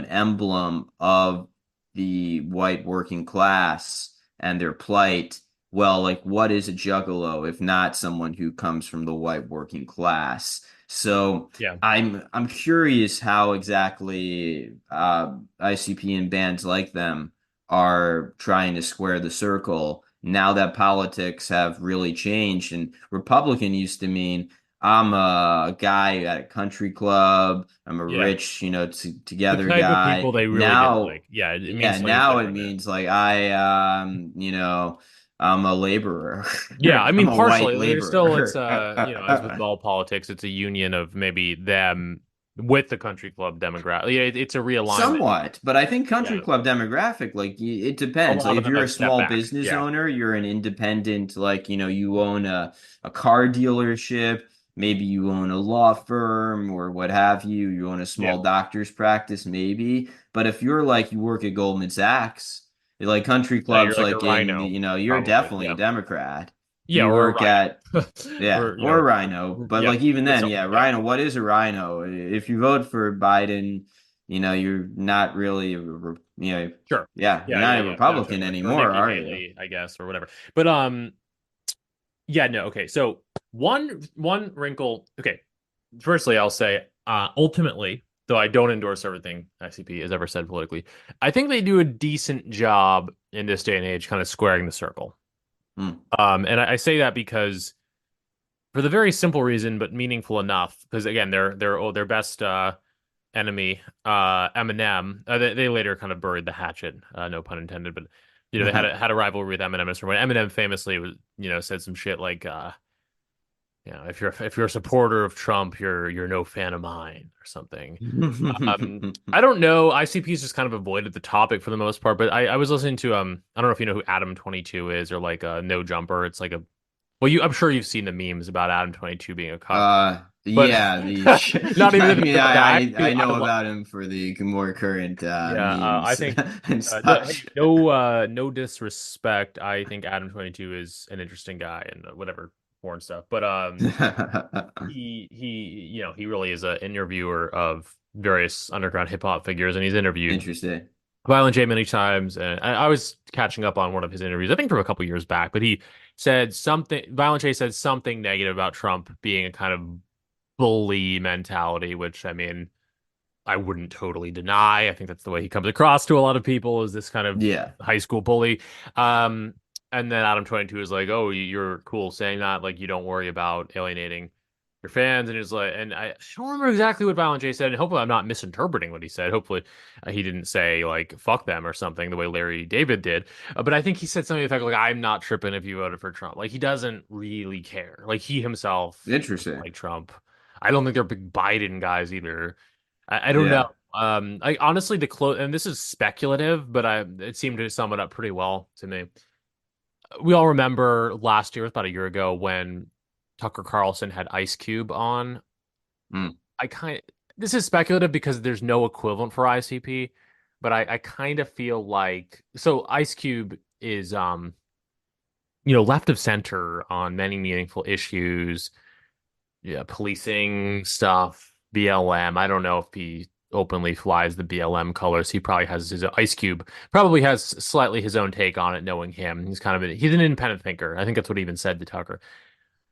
emblem of the white working class and their plight. Well, like, what is a juggalo if not someone who comes from the white working class? So Yeah. I'm curious how exactly ICP and bands like them are trying to square the circle now that politics have really changed. And Republican used to mean I'm a guy at a country club. I'm a Yeah. rich, The together type of people guy. they really did Now, like. Yeah. It yeah, means slightly now it different. Yeah. means like I I'm a laborer. Yeah, I I'm mean, a white partially. There's still, it's laborer. as with all politics, it's a union of maybe them with the country club demographic. Yeah, it's a realignment. Somewhat, but I think country Yeah, club demographic, like it a depends. Like lot of if them you're have a stepped small back. business Yeah, owner, you're an independent, like, you own a car dealership, maybe you own a law firm or what have you, you own a yeah, small doctor's practice, maybe. But if you're like you work at Goldman Sachs, like country yeah. You're clubs like a like rhino, you're probably. definitely a Yeah, Democrat. yeah, You or a work at rhino, yeah, or or Rhino. But yeah, like even or then, something yeah, like that. Rhino, what is a Rhino? If you vote for Biden, you're not really Sure. yeah, you're Yeah, not yeah, a yeah. No, Republican totally. Or anymore, Nikki are you? Haley, I guess, or whatever. But yeah, no. Okay, so one wrinkle. Okay, firstly, I'll say, ultimately, though I don't endorse everything ICP has ever said politically, I think they do a decent job in this day and age, kind of squaring the circle. Hmm. And I say that because for the very simple reason, but meaningful enough, because again, their best enemy, Eminem. They later kind of buried the hatchet, no pun intended, but they had a rivalry with Eminem. When Eminem famously was, said some shit like, if you're a supporter of Trump, you're no fan of mine or something. I don't know. ICP's just kind of avoided the topic for the most part, but I was listening to I don't know if you know who Adam 22 is or like a No Jumper. It's like a well, I'm sure you've seen the memes about Adam 22 being a cuck, but Yeah, not even I that he's mean, a guy. I know I about him for the more current Yeah, I memes think and no, hey, such. no disrespect. I think Adam 22 is an interesting guy and whatever porn stuff, but he he really is an interviewer of various underground hip hop figures, and he's interviewed Interesting. Violent J many times, and I was catching up on one of his interviews, I think from a couple years back, but he said something. Violent J said something negative about Trump being a kind of bully mentality, which I mean. I wouldn't totally deny. I think that's the way he comes across to a lot of people is this kind of Yeah. high school bully. Um, and then Adam 22 is like, "Oh, you're cool saying that. Like, you don't worry about alienating your fans." And he's like, and I don't remember exactly what Violent J said. And hopefully, I'm not misinterpreting what he said. Hopefully, he didn't say like "fuck them" or something the way Larry David did. But I think he said something to the effect like, "I'm not tripping if you voted for Trump." Like, he doesn't really care. Like, he himself doesn't Interesting. like Trump. I don't think they're big Biden guys either. I don't know. Yeah. I honestly the close and this is speculative, but it seemed to sum it up pretty well to me. We all remember last year, about a year ago, when Tucker Carlson had Ice Cube on. Hmm. I kind This is speculative because there's no equivalent for ICP, but I kind of feel like so Ice Cube is left of center on many meaningful issues, yeah, policing stuff, BLM. I don't know if he openly flies the BLM colors. He probably has his Ice Cube, probably has slightly his own take on it, knowing him. He's an independent thinker. I think that's what he even said to Tucker.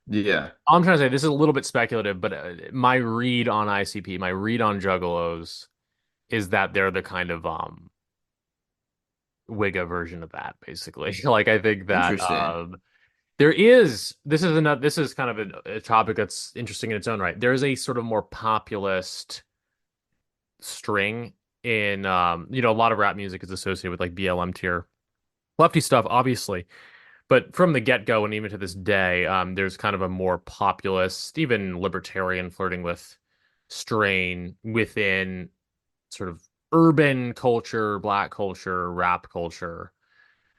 Yeah. All I'm trying to say, this is a little bit speculative, but my read on ICP, my read on Juggalos is that they're the kind of Wigga version of that, basically. Like I think that Interesting. there is this is kind of a topic that's interesting in its own right. There is a sort of more populist string in a lot of rap music is associated with like BLM tier lefty stuff, obviously. But from the get-go and even to this day, there's kind of a more populist, even libertarian flirting with strain within sort of urban culture, black culture, rap culture.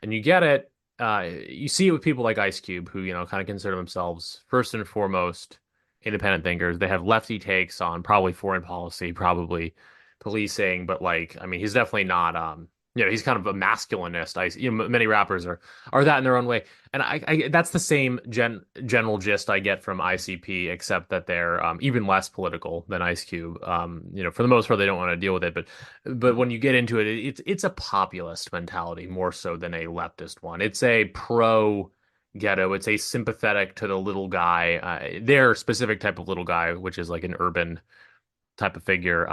And you get it. You see it with people like Ice Cube, who kind of consider themselves first and foremost independent thinkers. They have lefty takes on probably foreign policy, probably policing, but like, I mean, he's definitely not. He's kind of a masculinist. Many rappers are that in their own way, and I that's the same general gist I get from ICP, except that they're even less political than Ice Cube. For the most part, they don't want to deal with it, but when you get into it, it's a populist mentality more so than a leftist one. It's a pro ghetto. It's a sympathetic to the little guy, their specific type of little guy, which is like an urban type of figure,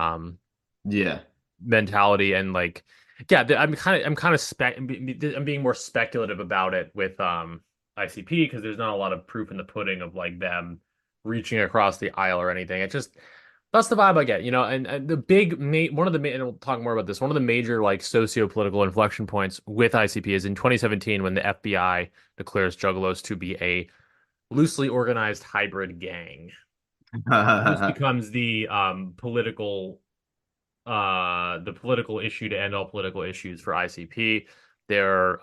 Yeah. mentality, and like, yeah, I'm being more speculative about it with ICP because there's not a lot of proof in the pudding of like them reaching across the aisle or anything. It just That's the vibe I get, and the big one of the and we'll talk more about this. One of the major like socio-political inflection points with ICP is in 2017 when the FBI declares Juggalos to be a loosely organized hybrid gang. This becomes the political issue to end all political issues for ICP. They're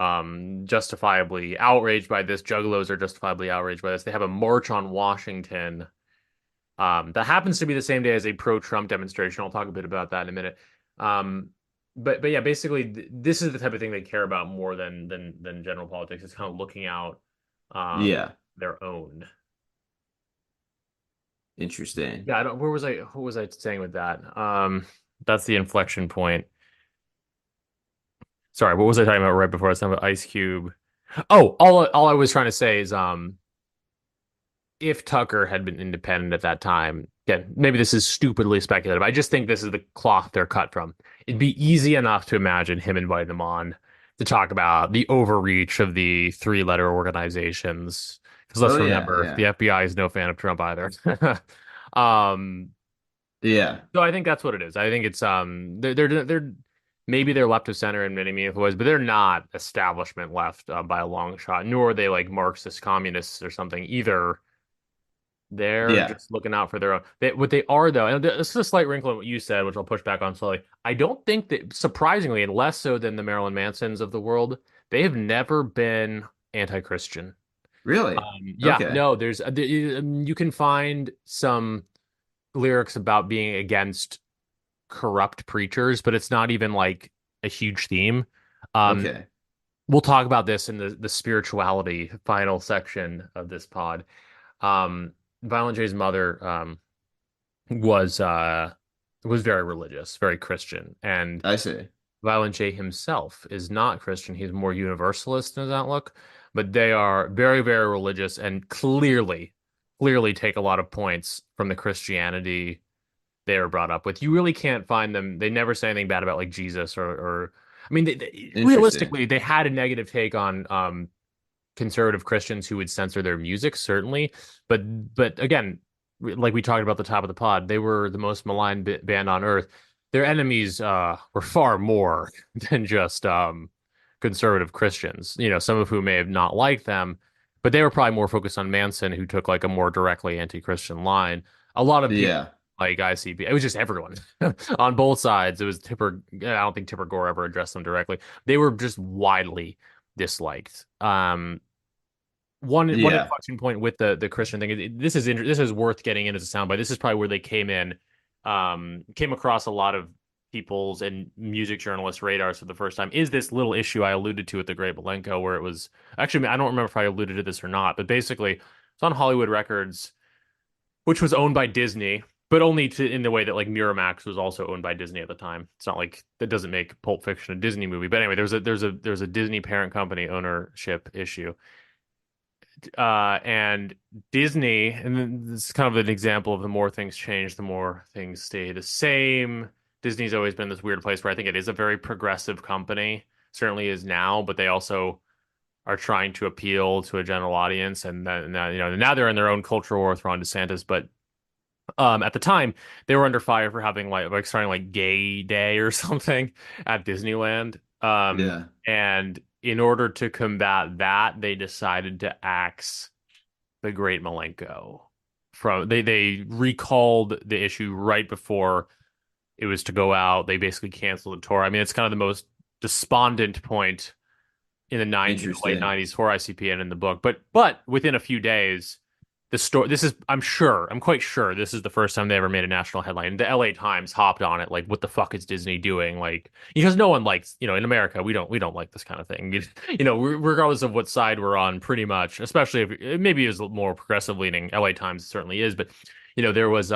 justifiably outraged by this. Juggalos are justifiably outraged by this. They have a march on Washington that happens to be the same day as a pro-Trump demonstration. I'll talk a bit about that in a minute. Um, but yeah, basically, this is the type of thing they care about more than general politics. It's kind of looking out Yeah, their own. interesting. Yeah, I don't. Where was I? What was I saying with that? That's the inflection point. Sorry, what was I talking about right before I was talking about Ice Cube? Oh, all I was trying to say is if Tucker had been independent at that time, again, maybe this is stupidly speculative. I just think this is the cloth they're cut from. It'd be easy enough to imagine him inviting them on to talk about the overreach of the three-letter organizations. Because let's Oh yeah, remember, the yeah, FBI is no fan of Trump either. um, yeah, so I think that's what it is. I think it's they're maybe they're left of center in many meaningful ways, but they're not establishment left by a long shot. Nor are they like Marxist communists or something either. They're yeah. just looking out for their own. What they are, though, and this is a slight wrinkle in what you said, which I'll push back on slowly. I don't think that, surprisingly, and less so than the Marilyn Mansons of the world, they have never been anti-Christian. Really? Yeah, Okay. no, you can find some lyrics about being against corrupt preachers, but it's not even like a huge theme. Um, Okay. we'll talk about this in the spirituality final section of this pod. Um, Violent J's mother was uh was very religious, very Christian, and I see. Violent J himself is not Christian. He's more universalist in his outlook, but they are very, very religious and clearly take a lot of points from the Christianity they were brought up with. You really can't find them. They never say anything bad about like Jesus or I mean, Interesting. realistically, they had a negative take on conservative Christians who would censor their music, certainly. But again, like we talked about at the top of the pod, they were the most maligned band on earth. Their enemies were far more than just conservative Christians. Some of whom may have not liked them, but they were probably more focused on Manson, who took like a more directly anti-Christian line. A lot of people Yeah. like ICP. It was just everyone on both sides. It was Tipper. I don't think Tipper Gore ever addressed them directly. They were just widely disliked. One Yeah. inflection point with the Christian thing. This is worth getting in as a soundbite. This is probably where they came in, came across a lot of people's and music journalists' radars for the first time. Is this little issue I alluded to with the Great Milenko, where it was actually I don't remember if I alluded to this or not, but basically it's on Hollywood Records, which was owned by Disney. But only in the way that like Miramax was also owned by Disney at the time. It's not like that doesn't make Pulp Fiction a Disney movie. But anyway, there's a Disney parent company ownership issue, and Disney, and this is kind of an example of the more things change, the more things stay the same. Disney's always been this weird place where I think it is a very progressive company, certainly is now, but they also are trying to appeal to a general audience, and now they're in their own cultural war with Ron DeSantis, but at the time they were under fire for having like starting like Gay Day or something at Disneyland. Yeah. And in order to combat that, they decided to axe the Great Milenko. They recalled the issue right before it was to go out. They basically canceled the tour. I mean, it's kind of the most despondent point in the late Interesting. 90s for ICP and in the book. But within a few days, the story this is I'm quite sure this is the first time they ever made a national headline. The LA Times hopped on it like, what the fuck is Disney doing? Like, because no one likes, in America, we don't like this kind of thing. Regardless of what side we're on, pretty much, especially if maybe it was more progressive leaning. LA Times certainly is, but there was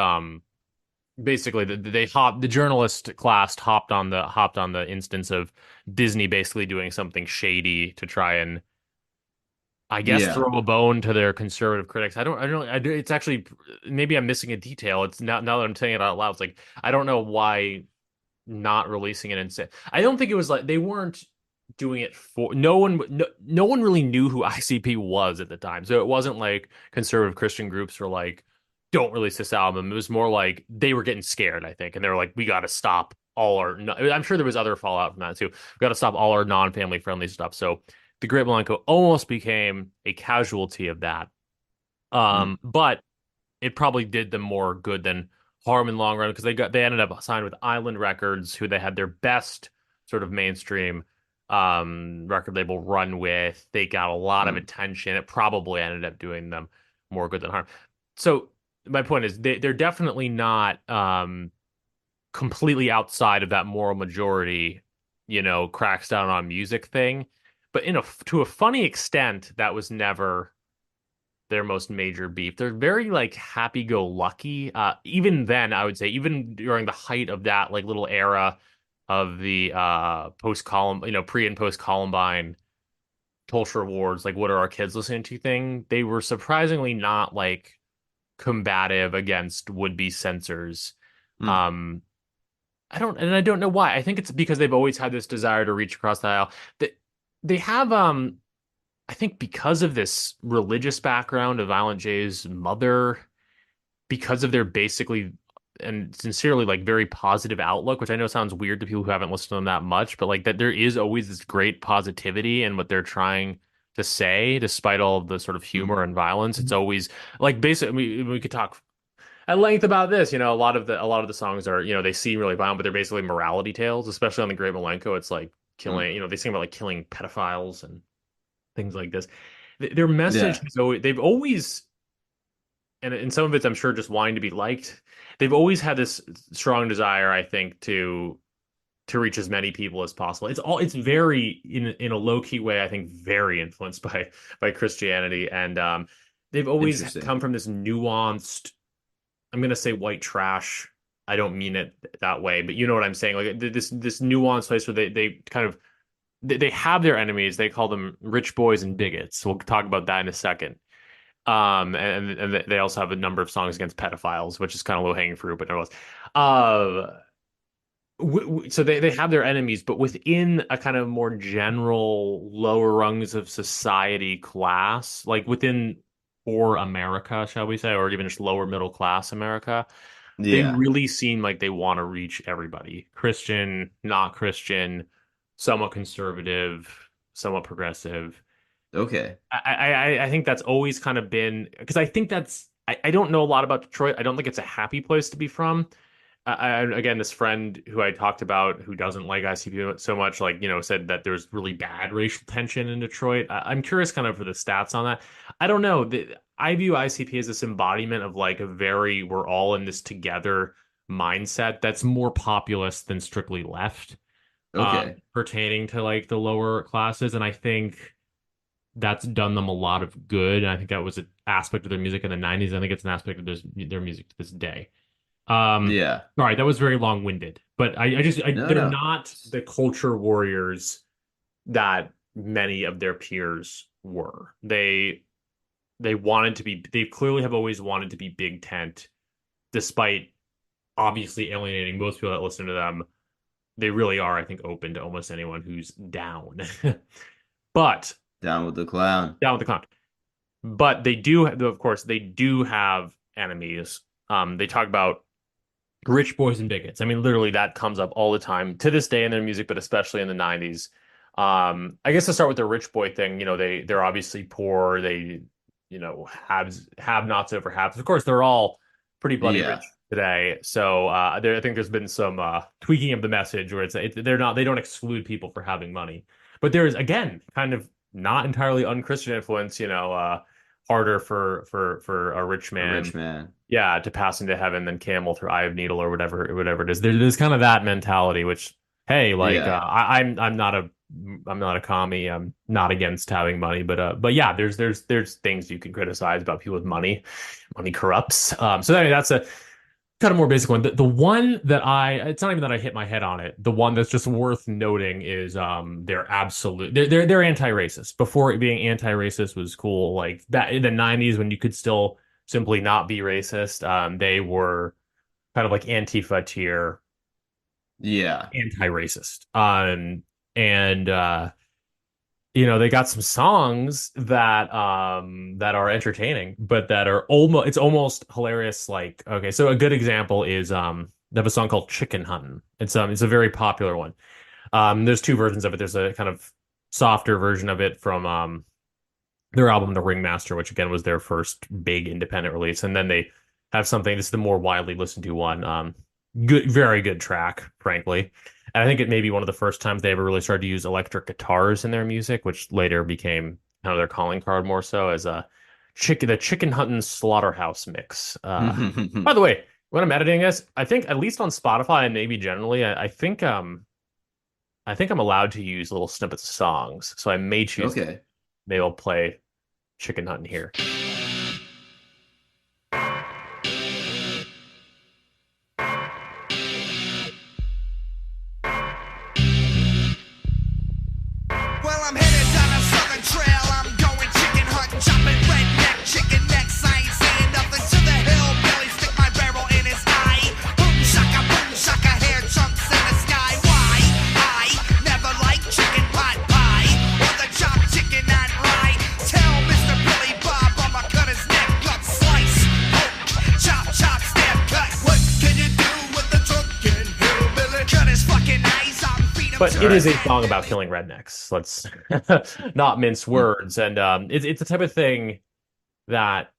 basically the journalist class hopped on the instance of Disney basically doing something shady to try and, I guess, Yeah. throw a bone to their conservative critics. It's actually, maybe I'm missing a detail. It's now that I'm saying it out loud. It's like, I don't know why not releasing it instead. I don't think it was like they weren't doing it for no one really knew who ICP was at the time. So it wasn't like conservative Christian groups were like, don't release this album. It was more like they were getting scared, I think, and they were like, we got to stop all our. No, I'm sure there was other fallout from that too. We got to stop all our non-family friendly stuff. So the Great Milenko almost became a casualty of that. Mm, But it probably did them more good than harm in long run because they ended up signed with Island Records, who they had their best sort of mainstream record label run with. They got a lot of mm, attention. It probably ended up doing them more good than harm. So my point is they're definitely not completely outside of that moral majority, cracks down on music thing. But to a funny extent, that was never their most major beef. They're very like happy-go-lucky. Even then, I would say, even during the height of that like little era of the pre and post Columbine culture wars, like what are our kids listening to thing, they were surprisingly not like combative against would-be censors. mm. Um, I don't know why. I think it's because they've always had this desire to reach across the aisle. They have I think because of this religious background of Violent J's mother, because of their basically and sincerely like very positive outlook, which I know sounds weird to people who haven't listened to them that much, but like that there is always this great positivity in what they're trying to say, despite all of the sort of Mm. humor and violence. It's always like basically we could talk at length about this. A lot of the songs are, they seem really violent, but they're basically morality tales, especially on the Great Milenko. It's like Mm. killing, they sing about like killing pedophiles and things like this. Their message Yeah. is always, they've always, and some of it's, I'm sure, just wanting to be liked. They've always had this strong desire, I think, to reach as many people as possible. It's very in a low key way, I think, very influenced by Christianity, and they've always Interesting. come from this nuanced. I'm gonna say white trash. I don't mean it that way, but you know what I'm saying. Like this nuanced place where they kind of they have their enemies. They call them rich boys and bigots. We'll talk about that in a second. And they also have a number of songs against pedophiles, which is kind of low hanging fruit, but nevertheless. Uh, so they have their enemies, but within a kind of more general lower rungs of society class, like within poor America, shall we say, or even just lower middle class America, they Yeah. really seem like they want to reach everybody. Christian, not Christian, somewhat conservative, somewhat progressive. Okay. I think that's always kind of been because I think I don't know a lot about Detroit. I don't think it's a happy place to be from. Again, this friend who I talked about who doesn't like ICP so much, like, said that there's really bad racial tension in Detroit. I'm curious kind of for the stats on that. I don't know. I view ICP as this embodiment of like a very we're all in this together mindset that's more populist than strictly left, Okay. pertaining to like the lower classes. And I think that's done them a lot of good. And I think that was an aspect of their music in the 90s. I think it's an aspect of their music to this day. Yeah. All right, that was very long-winded, but No, they're no. not the culture warriors that many of their peers were. They clearly have always wanted to be big tent, despite obviously alienating most people that listen to them. They really are, I think, open to almost anyone who's down. But Down with the clown. down with the clown. But they do, of course, they do have enemies. They talk about rich boys and bigots. I mean, literally that comes up all the time to this day in their music, but especially in the 90s. I guess to start with the rich boy thing, they're obviously poor. They, have nots over haves. Of course, they're all pretty bloody Yeah. rich today. So I think there's been some tweaking of the message where they don't exclude people for having money. But there is again kind of not entirely unchristian influence, harder for a rich A rich man, man. yeah, to pass into heaven than camel through eye of needle or whatever it is. There's kind of that mentality, which, hey, like Yeah. I'm not a commie. I'm not against having money, but yeah, there's things you can criticize about people with money. Money corrupts. So anyway, that's a kind of more basic one. The one that it's not even that I hit my head on it. The one that's just worth noting is they're anti-racist. Before it being anti-racist was cool, like that in the 90s when you could still simply not be racist. They were kind of like Antifa tier Yeah. anti-racist. And they got some songs that are entertaining, but that are almost it's almost hilarious. Like, okay, so a good example is they have a song called Chicken Huntin'. It's a very popular one. There's two versions of it. There's a kind of softer version of it from their album The Ringmaster, which again was their first big independent release. And then they have something, this is the more widely listened to one. Good, very good track, frankly. And I think it may be one of the first times they ever really started to use electric guitars in their music, which later became kind of their calling card more so as the chicken hunting slaughterhouse mix. By the way, when I'm editing this, I think at least on Spotify and maybe generally, I think I'm allowed to use little snippets of songs. So I may choose, Okay. maybe I'll play chicken hunting here. Well, I'm headed down a southern trail. I'm going chicken hunting, chopping redneck chicken necks. I ain't saying nothing to the hillbilly. Stick my barrel in his eye. Boom shaka, hair chunks in the sky. Why? I never liked chicken pot pie or the chopped chicken on rye. Tell Mr. Billy Bob I'ma cut his neck, gut slice, poke, chop, stab, cut. What can you do with the drunken hillbilly? Cut his fucking eyes out and feed him But to it the is a song about killing rednecks. Let's not mince words. And it's the type of thing that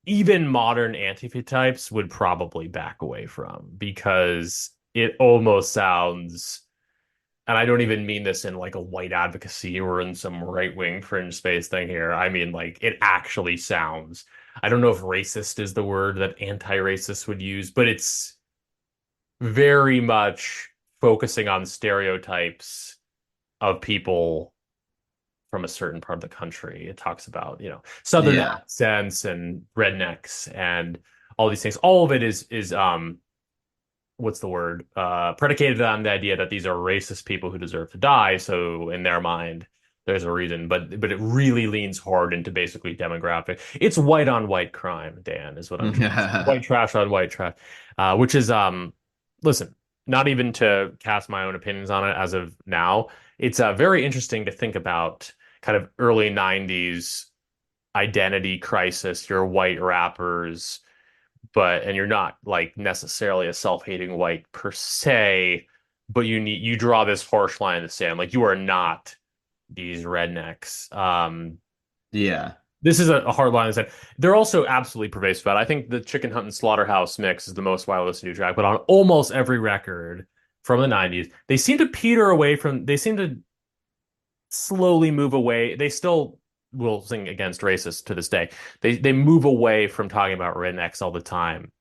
even modern Antifa types would probably back away from because it almost sounds, and I don't even mean this in like a white advocacy or in some right-wing fringe space thing here. I mean, like, it actually sounds, I don't know if racist is the word that anti-racist would use, but it's very much focusing on stereotypes of people from a certain part of the country. It talks about, Southern Yeah. accents and rednecks and all these things. All of it is what's the word? Predicated on the idea that these are racist people who deserve to die. So in their mind, there's a reason, but it really leans hard into basically demographic. It's white on white crime, Dan, is what I'm trying to say. White trash on white trash, which is listen, not even to cast my own opinions on it as of now. It's very interesting to think about kind of early 90s identity crisis. You're white rappers, and you're not like necessarily a self-hating white per se, but you draw this harsh line in the sand. Like, you are not these rednecks. Yeah. This is a hard line to say. They're also absolutely pervasive. But I think the Chicken Hunt and Slaughterhouse mix is the most widely listened to track. But on almost every record from the 90s, they seem to peter away from, they seem to slowly move away. They still will sing against racists to this day. They move away from talking about rednecks all the time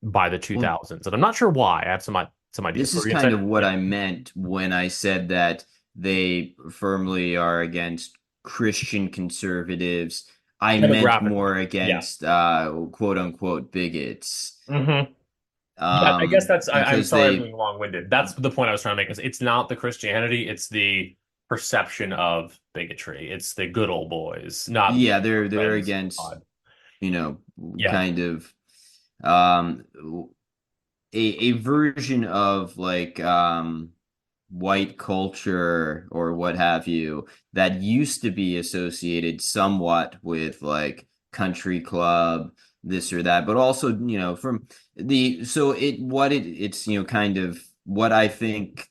by the Well, 2000s. And I'm not sure why. I have some ideas. this What is were you gonna kind say? of what Yeah. I meant when I said that they firmly are against Christian conservatives. I meant Demographically. more Yeah. against quote unquote bigots. Hmm. Yeah, I guess I'm Because sorry I'm they, being long-winded. That's the point I was trying to make. Is it's not the Christianity, it's the perception of bigotry. It's the good old boys, not yeah, they're friends. against, God. you know, Yeah, kind of um a version of like white culture or what have you that used to be associated somewhat with like country club, this or that, but also, from the so it what it's kind of what I think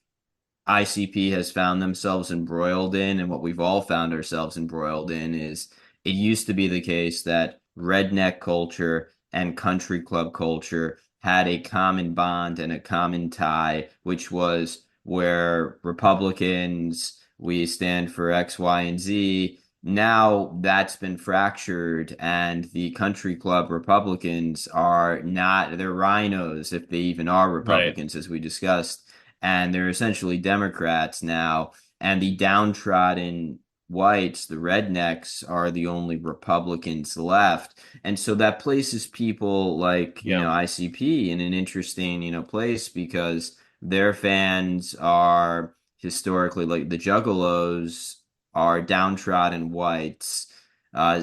ICP has found themselves embroiled in, and what we've all found ourselves embroiled in, is it used to be the case that redneck culture and country club culture had a common bond and a common tie, which was where Republicans, we stand for X, Y, and Z. Now that's been fractured, and the country club Republicans are not, they're rhinos, if they even are right. Republicans, as we discussed, and they're essentially Democrats now. And the downtrodden whites, the rednecks, are the only Republicans left. And so that places people like, Yeah, ICP in an interesting, place, because their fans are historically, like the Juggalos are downtrodden whites.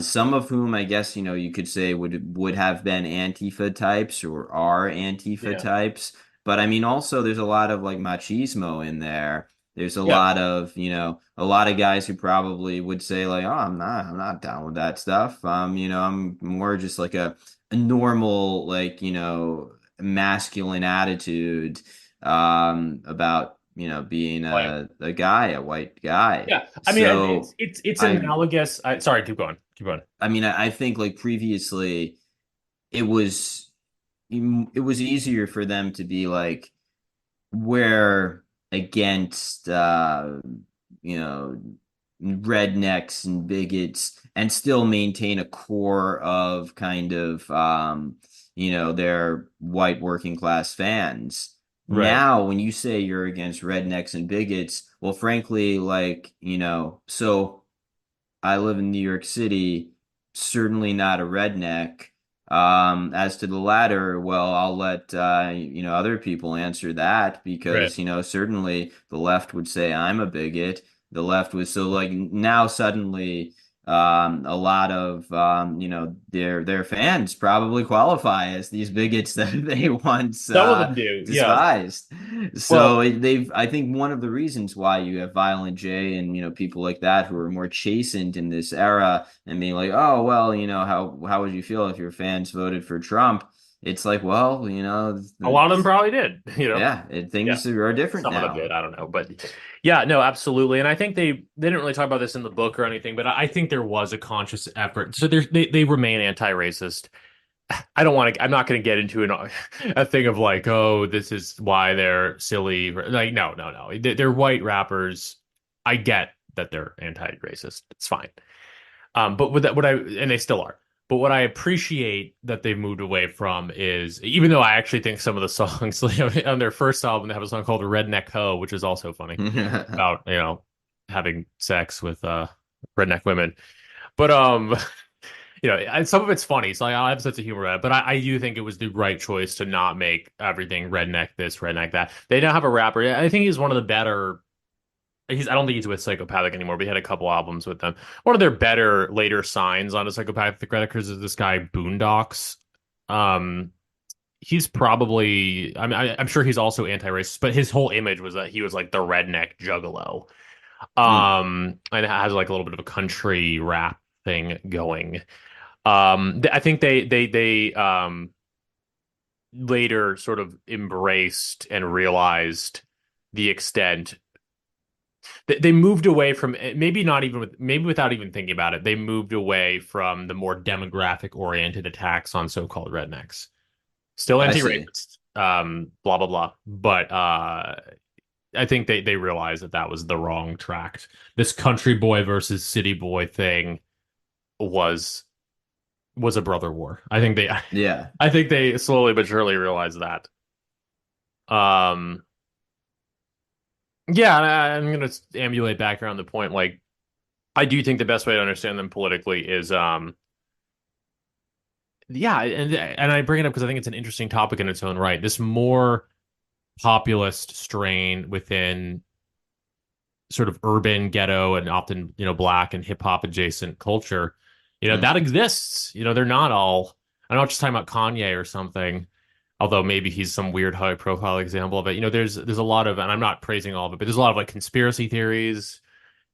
Some of whom I guess you could say would have been Antifa types or are Antifa yeah, types, but I mean, also there's a lot of like machismo in there. There's a Yeah. lot of, a lot of guys who probably would say like, "Oh, I'm not down with that stuff." I'm more just like a normal, like, masculine attitude about, being Oh, a guy, a white guy. yeah. I mean, So it's I analogous. Sorry, keep going. Keep going. I mean, I think like previously it was it was easier for them to be like we're against you know rednecks and bigots and still maintain a core of kind of their white working class fans. Right. Now when you say you're against rednecks and bigots, well frankly, like, so I live in New York City, certainly not a redneck. As to the latter, well, I'll let other people answer that Right. because, certainly the left would say I'm a bigot. The left was so like now suddenly a lot of their fans probably qualify as these bigots that they once Some of them do. Yeah. despised. Well, So I think one of the reasons why you have Violent J and people like that who are more chastened in this era and being like, oh well, how would you feel if your fans voted for Trump? It's like, well, a lot of them probably did, yeah, Yeah. things are different Some of them now. did. I don't know, but yeah, no, absolutely. And I think they didn't really talk about this in the book or anything, but I think there was a conscious effort. So they remain anti-racist. I don't want to. I'm not going to get into a thing of like, oh, this is why they're silly. Like, no, no, no. They're white rappers. I get that they're anti-racist. It's fine. But with that, and they still are. But what I appreciate that they've moved away from is, even though I actually think some of the songs like, on their first album, they have a song called "Redneck Ho," which is also funny about having sex with redneck women. But and some of it's funny, so I have a sense of humor about it. But I do think it was the right choice to not make everything redneck this, redneck that. They now have a rapper. I think he's one of the better. I don't think he's with Psychopathic anymore, but he had a couple albums with them. One of their better later signs on a Psychopathic Records is this guy Boondocks. Um, he's probably. I mean, I'm sure he's also anti-racist, but his whole image was that he was like the redneck juggalo. Mm. And it has like a little bit of a country rap thing going. I think they later sort of embraced and realized the extent they moved away from maybe not even maybe without even thinking about it. They moved away from the more demographic oriented attacks on so-called rednecks. Still I see. anti-racist, blah blah blah. But I think they realized that that was the wrong track. This country boy versus city boy thing was a brother war. Yeah. I think they slowly but surely realized that. Um, yeah, and I'm gonna ambulate back around the point. Like, I do think the best way to understand them politically is, yeah, and I bring it up because I think it's an interesting topic in its own right. This more populist strain within sort of urban ghetto and often black and hip hop adjacent culture, Mm. that exists. They're not all. I'm not just talking about Kanye or something. Although maybe he's some weird high profile example of it. There's a lot of, and I'm not praising all of it, but there's a lot of like conspiracy theories.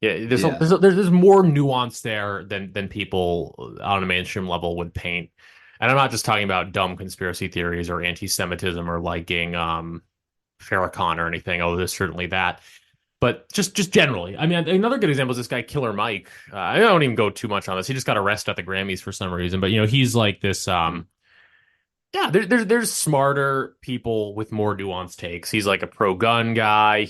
Yeah, Yeah. there's more nuance there than people on a mainstream level would paint. And I'm not just talking about dumb conspiracy theories or anti-Semitism or liking Farrakhan or anything, although there's certainly that. But just generally, I mean, another good example is this guy Killer Mike. I don't even go too much on this. He just got arrested at the Grammys for some reason, but he's like this. Mm. Yeah, there's smarter people with more nuanced takes. He's like a pro-gun guy.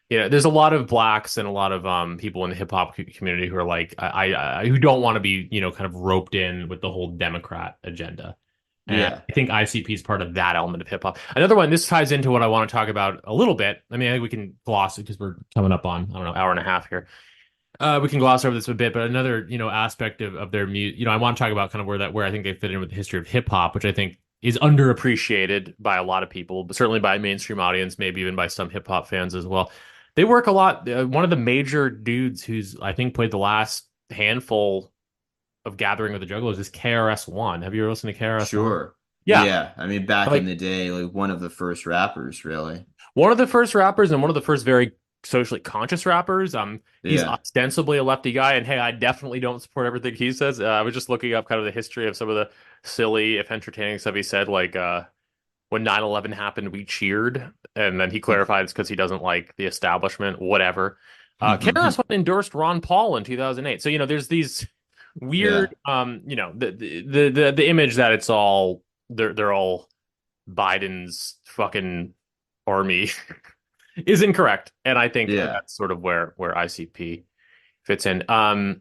There's a lot of blacks and a lot of people in the hip hop community who are like who don't want to be kind of roped in with the whole Democrat agenda. And Yeah. I think ICP is part of that element of hip hop. Another one, this ties into what I want to talk about a little bit. I mean, I think we can gloss it because we're coming up on, I don't know, hour and a half here. We can gloss over this a bit, but another, aspect of their music, I want to talk about kind of where I think they fit in with the history of hip hop, which I think is underappreciated by a lot of people, but certainly by a mainstream audience, maybe even by some hip hop fans as well. They work a lot. One of the major dudes who's I think played the last handful of Gathering of the Juggalos is KRS-One. Have you ever listened to KRS-One? Sure. Yeah, Yeah. I mean, back in like the day, like one of the first rappers, really. one of the first rappers and one of the first very socially conscious rappers. He's Yeah. ostensibly a lefty guy, and hey, I definitely don't support everything he says. I was just looking up kind of the history of some of the silly, if entertaining stuff he said, like when 9/11 happened, we cheered, and then he clarified it's because he doesn't like the establishment, whatever. KRS-One endorsed Ron Paul in 2008. So, there's these Yeah. weird, the image that it's all they're all Biden's fucking army is incorrect, and I think Yeah. that's sort of where ICP fits in. I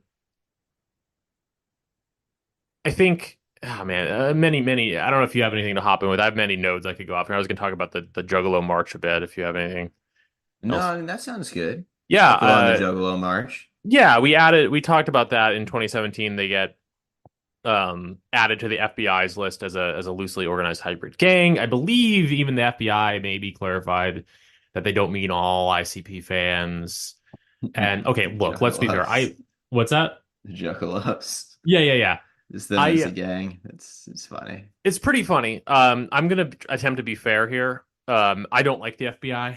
think, oh man, many. I don't know if you have anything to hop in with. I have many nodes I could go off here. I was going to talk about the Juggalo March a bit. If you have anything No, else, I mean, that sounds good. yeah, I'll throw on the Juggalo March. yeah. We talked about that in 2017. They get added to the FBI's list as a loosely organized hybrid gang. I believe even the FBI maybe clarified that they don't mean all ICP fans. And okay, look, let's be fair. Juggalos. What's that? The Juggalos. Yeah. Just them as I a gang. It's funny. It's pretty funny. I'm gonna attempt to be fair here. I don't like the FBI,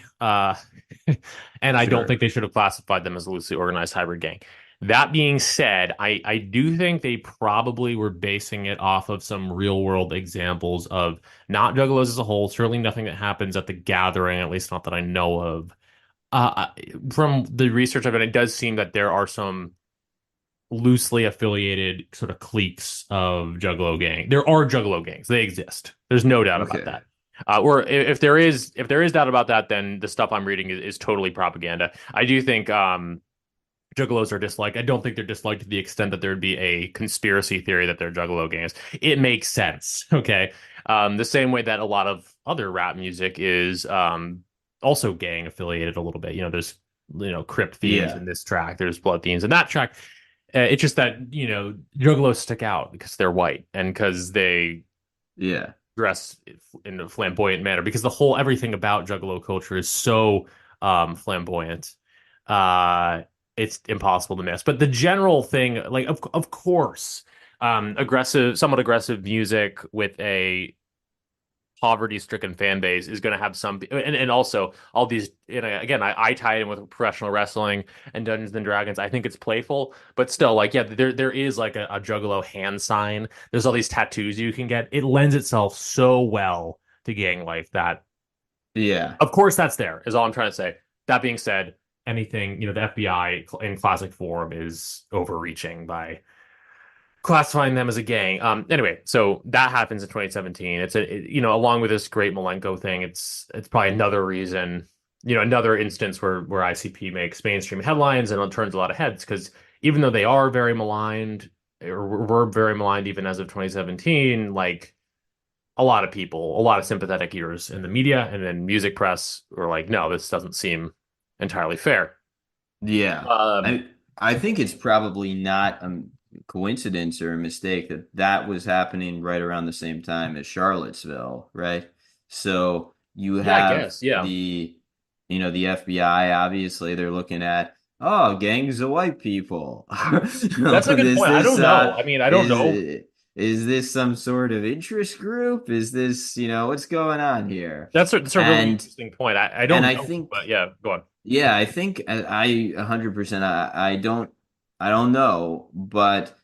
and I don't Sure. think they should have classified them as a loosely organized hybrid gang. That being said, I do think they probably were basing it off of some real world examples of not Juggalos as a whole. Certainly nothing that happens at the gathering, at least not that I know of. From the research I've done, it does seem that there are some loosely affiliated sort of cliques of Juggalo gang. There are Juggalo gangs. They exist. There's no doubt about Okay. that. Or if there is doubt about that, then the stuff I'm reading is totally propaganda. I do think Juggalos are disliked. I don't think they're disliked to the extent that there'd be a conspiracy theory that they're Juggalo gangs. It makes sense. Okay. The same way that a lot of other rap music is also gang affiliated a little bit. There's Crip themes Yeah. in this track. There's blood themes in that track. It's just that, Juggalos stick out because they're white and because they Yeah. dress in a flamboyant manner, because everything about Juggalo culture is so flamboyant. Uh, it's impossible to miss. But the general thing, like, of course, somewhat aggressive music with a poverty-stricken fan base is going to have some, and also all these, again, I tie it in with professional wrestling and Dungeons and Dragons. I think it's playful, but still, like, yeah, there is like a Juggalo hand sign. There's all these tattoos you can get. It lends itself so well to gang life that, Yeah. of course, that's there, is all I'm trying to say. That being said, anything, the FBI in classic form is overreaching by classifying them as a gang. Anyway, so that happens in 2017. Along with this great Malenko thing, it's probably another reason, another instance where ICP makes mainstream headlines and it turns a lot of heads, because even though they are very maligned, or were very maligned even as of 2017, like, a lot of people, a lot of sympathetic ears in the media and then music press were like, no, this doesn't seem entirely fair. Yeah. Um, I think it's probably not a coincidence or a mistake that that was happening right around the same time as Charlottesville, right? So you yeah, I have guess, yeah. the FBI, obviously they're looking at, oh, gangs of white people. That's a good Is point. I this don't know. I mean, I don't know. is this some sort of interest group? Is this, what's going on here? That's a really And interesting point. I and don't I know, think but yeah, go on. yeah, I think I 100%. I don't know, but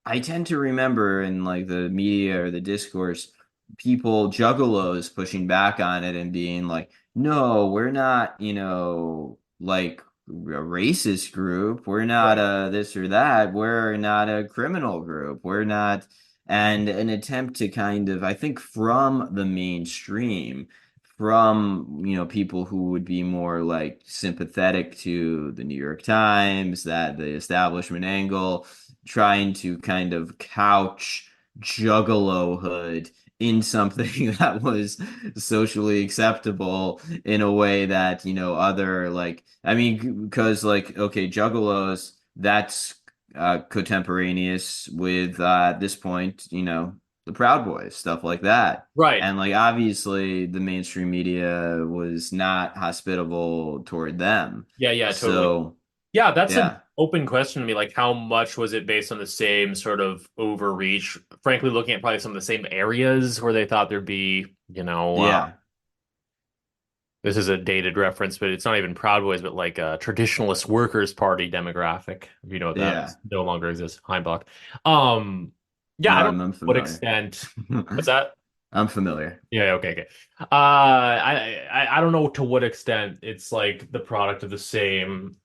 I tend to remember in like the media or the discourse, people juggalos pushing back on it and being like, "No, we're not, like a racist group. We're not Right. a this or that. We're not a criminal group. We're not." And an attempt to kind of, I think, from the mainstream, from people who would be more like sympathetic to the New York Times, that the establishment angle, trying to kind of couch juggalohood in something that was socially acceptable in a way that other, like, I mean, because, like, okay, juggalos, that's contemporaneous with at this point, the Proud Boys, stuff like that. Right. And, like, obviously the mainstream media was not hospitable toward them. Yeah, totally. So, Yeah, that's an yeah. open question to me. Like, how much was it based on the same sort of overreach? Frankly, looking at probably some of the same areas where they thought thered be, Yeah. this is a dated reference, but it's not even Proud Boys, but like a traditionalist workers' party demographic. If you know what that Yeah. is, no longer exists. Heimbach. Yeah, No, I don't know I'm to what familiar. extent. What's that? I'm familiar. Yeah, okay, okay. I don't know to what extent it's like the product of the same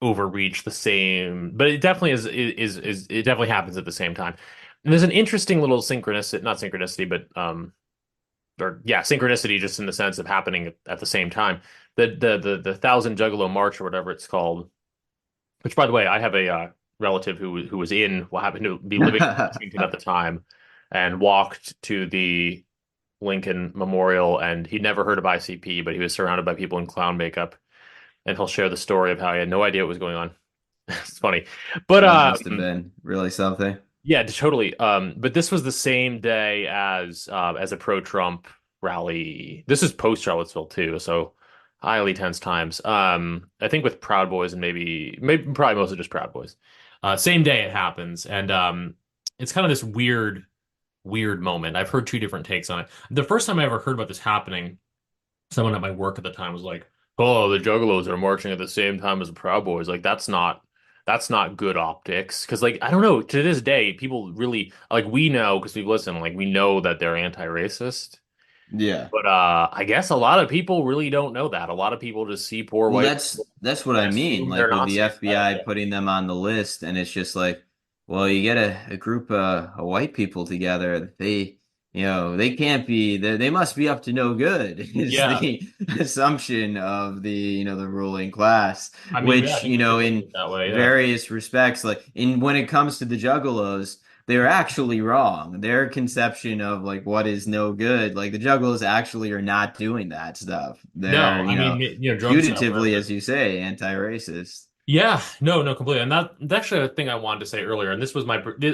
overreach, the same, but it definitely is it definitely happens at the same time. And there's an interesting little synchronicity, not synchronicity, but or yeah, synchronicity just in the sense of happening at the same time. The Thousand Juggalo March or whatever it's called, which by the way, I have a relative who was in what happened to be living in Washington at the time and walked to the Lincoln Memorial, and he'd never heard of ICP, but he was surrounded by people in clown makeup, and he'll share the story of how he had no idea what was going on. It's funny, but That must have been really something. yeah, totally. But this was the same day as a pro-Trump rally. This is post Charlottesville too, so highly tense times. I think with Proud Boys and maybe probably mostly just Proud Boys. Same day it happens, and it's kind of this weird moment. I've heard two different takes on it. The first time I ever heard about this happening, someone at my work at the time was like, "Oh, the Juggalos are marching at the same time as the Proud Boys. Like that's not good optics." Because like I don't know, to this day, people really like we know because we've listened, like we know that they're anti-racist. Yeah. But I guess a lot of people really don't know that. A lot of people just see poor Well, white that's what and I mean. assume they're Like with the Nazis. FBI putting them on the list, and it's just like, well, you get a group of white people together. They can't be. They must be up to no good. Is Yeah, the assumption of the ruling class, I mean, yeah, I which think it's in depicted that way. Yeah. various respects, like in when it comes to the Juggalos. They're actually wrong. Their conception of like what is no good, like the Juggalos actually are not doing that stuff. No, They're, I mean, drunk stuff, putatively, whatever. as you say, anti-racist. Yeah, no, completely. And that's actually a thing I wanted to say earlier. And this was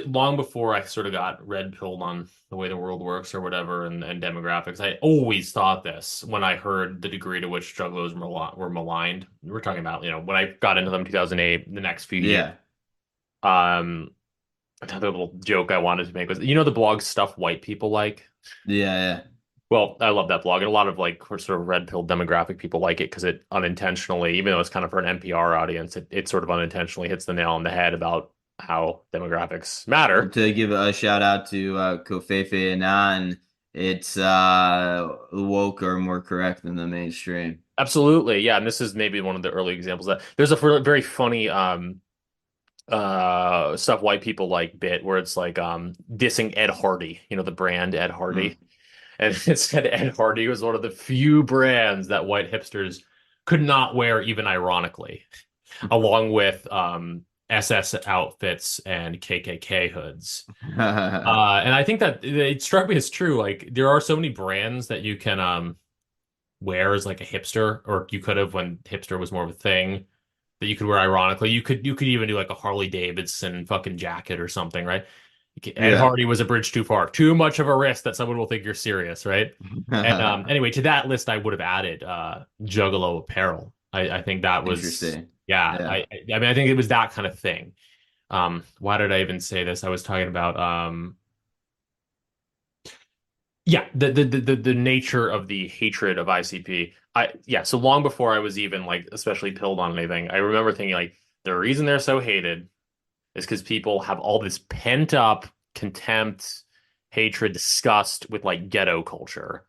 long before I sort of got red pilled on the way the world works or whatever and demographics. I always thought this when I heard the degree to which juggalos were maligned. We're talking about, when I got into them 2008, the next few years. Yeah, Um, Another little joke I wanted to make was, the blog Stuff White People Like? yeah, Well, I love that blog, and a lot of like sort of red pill demographic people like it because it unintentionally, even though it's kind of for an NPR audience, it sort of unintentionally hits the nail on the head about how demographics yeah. matter. To give a shout out to Kofefe Annan, it's woke are more correct than the mainstream. Absolutely, yeah. And this is maybe one of the early examples that there's a very funny stuff white people like bit where it's like dissing Ed Hardy, the brand Ed Mm. Hardy. And it said Ed Hardy was one of the few brands that white hipsters could not wear, even ironically, along with SS outfits and KKK hoods. And I think that it struck me as true. Like there are so many brands that you can wear as like a hipster, or you could have when hipster was more of a thing that you could wear ironically. You could even do like a Harley Davidson fucking jacket or something, right? Ed Yeah. Hardy was a bridge too far, too much of a risk that someone will think you're serious, right? And anyway, to that list, I would have added Juggalo apparel. I think that was, Interesting. yeah. Yeah. I mean, I think it was that kind of thing. Why did I even say this? I was talking about yeah, the nature of the hatred of ICP. Yeah, so long before I was even like especially pilled on anything, I remember thinking like the reason they're so hated is because people have all this pent up contempt, hatred, disgust with like ghetto culture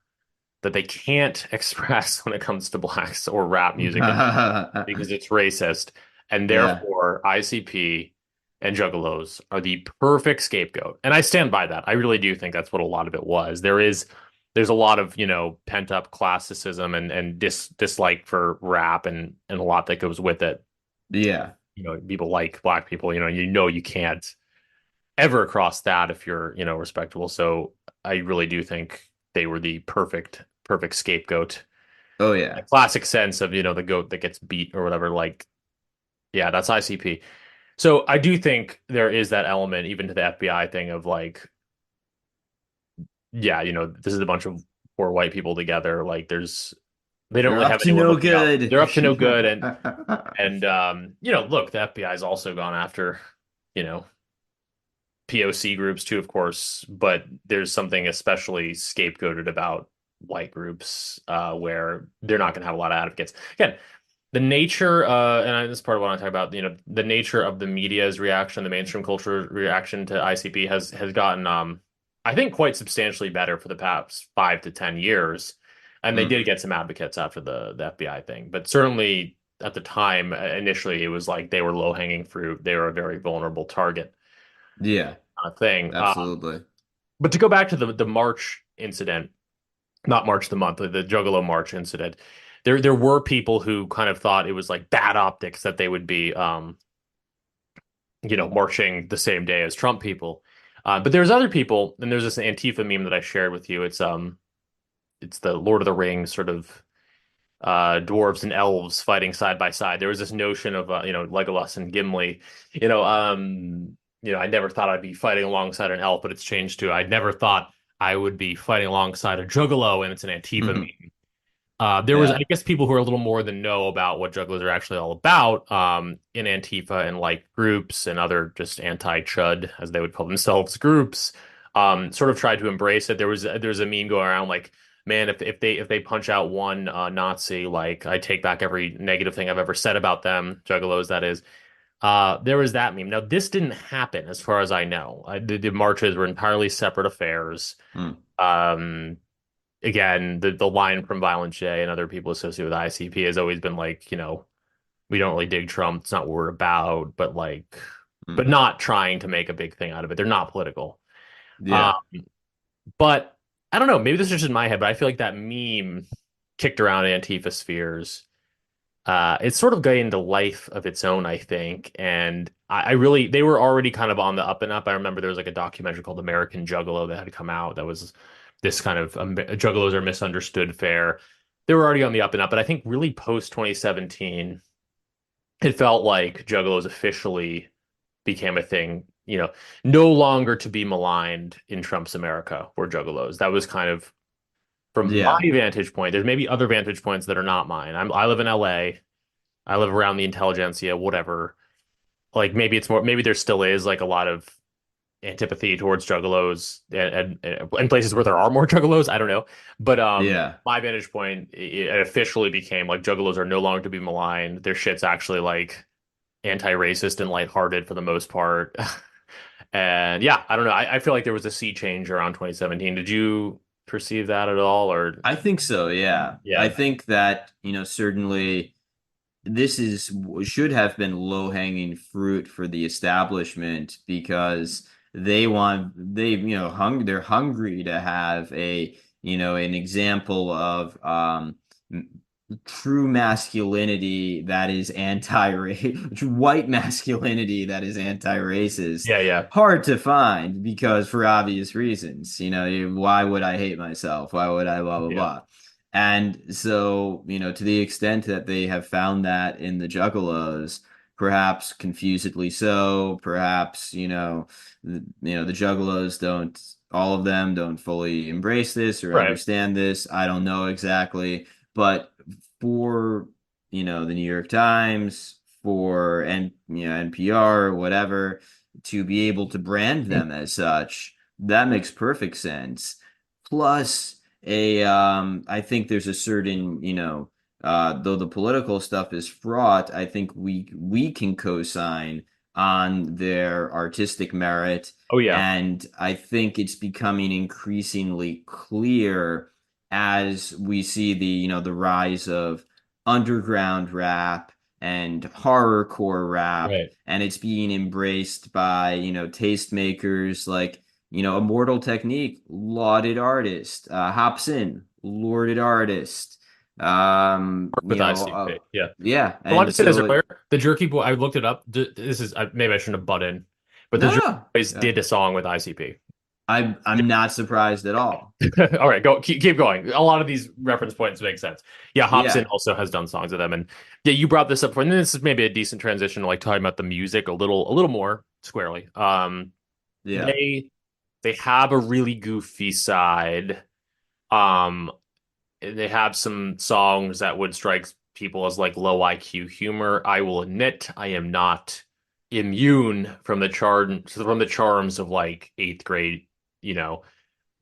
that they can't express when it comes to blacks or rap music because it's racist. And Yeah. therefore, ICP and Juggalos are the perfect scapegoat. And I stand by that. I really do think that's what a lot of it was. There's a lot of, pent up classicism and dislike for rap and a lot that goes with it. Yeah. People like black people, you can't ever cross that if you're, respectable. So I really do think they were the perfect scapegoat. Oh A yeah. classic sense of, the goat that gets beat or whatever. Like, yeah, that's ICP. So I do think there is that element, even to the FBI thing of like, yeah, this is a bunch of poor white people together. Like, they don't They're really up have to anyone no looking out. good. They're up to no good, and look, the FBI's also gone after, you know, POC groups too, of course, but there's something especially scapegoated about white groups where they're not going to have a lot of advocates. Again, the nature, this is part of what I want to talk about, the nature of the media's reaction, the mainstream culture reaction to ICP has gotten, I think, quite substantially better for the past 5 to 10 years. And they Mm. did get some advocates after the FBI thing, but certainly at the time, initially, it was like they were low-hanging fruit. They were a very vulnerable target Yeah, thing. absolutely. But to go back to the March incident, not March the month, the Juggalo March incident, there were people who kind of thought it was like bad optics that they would be marching the same day as Trump people. But there's other people, and there's this Antifa meme that I shared with you. It's the Lord of the Rings sort of dwarves and elves fighting side by side. There was this notion of Legolas and Gimli. I never thought I'd be fighting alongside an elf, but it's changed to I never thought I would be fighting alongside a Juggalo, and it's an Antifa Mhm. meme. There was, I Yeah, guess, people who are a little more than know about what juggalos are actually all about, in Antifa and like groups and other just anti-chud, as they would call themselves, groups, sort of tried to embrace it. There's a meme going around like, man, if they punch out one Nazi, like I take back every negative thing I've ever said about them, juggalos, that is. There was that meme. Now, this didn't happen, as far as I know. The marches were entirely separate affairs. Mm. Um, Again, the line from Violent J and other people associated with ICP has always been like, we don't really dig Trump. It's not what we're about, but like, Mm. but not trying to make a big thing out of it. They're not political. Um, Yeah, but I don't know. Maybe this is just in my head, but I feel like that meme kicked around Antifa spheres. It's sort of gained a life of its own, I think. And I really, they were already kind of on the up and up. I remember there was like a documentary called American Juggalo that had come out that was this kind of juggalos are misunderstood fair. They were already on the up and up, but I think really post 2017, it felt like juggalos officially became a thing, no longer to be maligned in Trump's America were juggalos. That was kind of from my yeah, vantage point. There's maybe other vantage points that are not mine. I live in LA. I live around the intelligentsia, whatever. Like maybe there still is like a lot of antipathy towards juggalos and places where there are more juggalos. I don't know. But yeah. my vantage point, it officially became like juggalos are no longer to be maligned. Their shit's actually like anti-racist and lighthearted for the most part. And yeah, I don't know. I feel like there was a sea change around 2017. Did you perceive that at all? Or I think so. Yeah, I yeah, think that certainly this is should have been low-hanging fruit for the establishment because they're hungry to have an example of true masculinity that is white masculinity that is anti-racist. yeah, yeah, Hard to find because for obvious reasons. Why would I hate myself? Why would I blah blah yeah. blah? And so, to the extent that they have found that in the Juggalos, perhaps confusedly so, perhaps, the Juggalos don't, all of them don't fully embrace this or Right. understand this. I don't know exactly. But for, the New York Times, for NPR or whatever, to be able to brand them as such, that makes perfect sense. Plus, I think there's a certain, though the political stuff is fraught, I think we can co-sign on their artistic merit, Oh yeah. and I think it's becoming increasingly clear as we see the rise of underground rap and horrorcore rap, Right. and it's being embraced by tastemakers like Immortal Technique, lauded artist. Hobson, lauded artist. Work with ICP. Yeah. Yeah, I wanted and to say this so earlier. The Jerky Boy, I looked it up. This is maybe I shouldn't have butt in, but the Jerky no, Boys yeah, did a song with ICP. I'm not surprised at all. All right, go keep going. A lot of these reference points make sense. Yeah, Hobson Yeah, also has done songs with them, and yeah, you brought this up before, and this is maybe a decent transition to like talking about the music a little more squarely. yeah, They they have a really goofy side. Um, they have some songs that would strike people as like low IQ humor. I will admit I am not immune from the charms of like eighth grade, you know,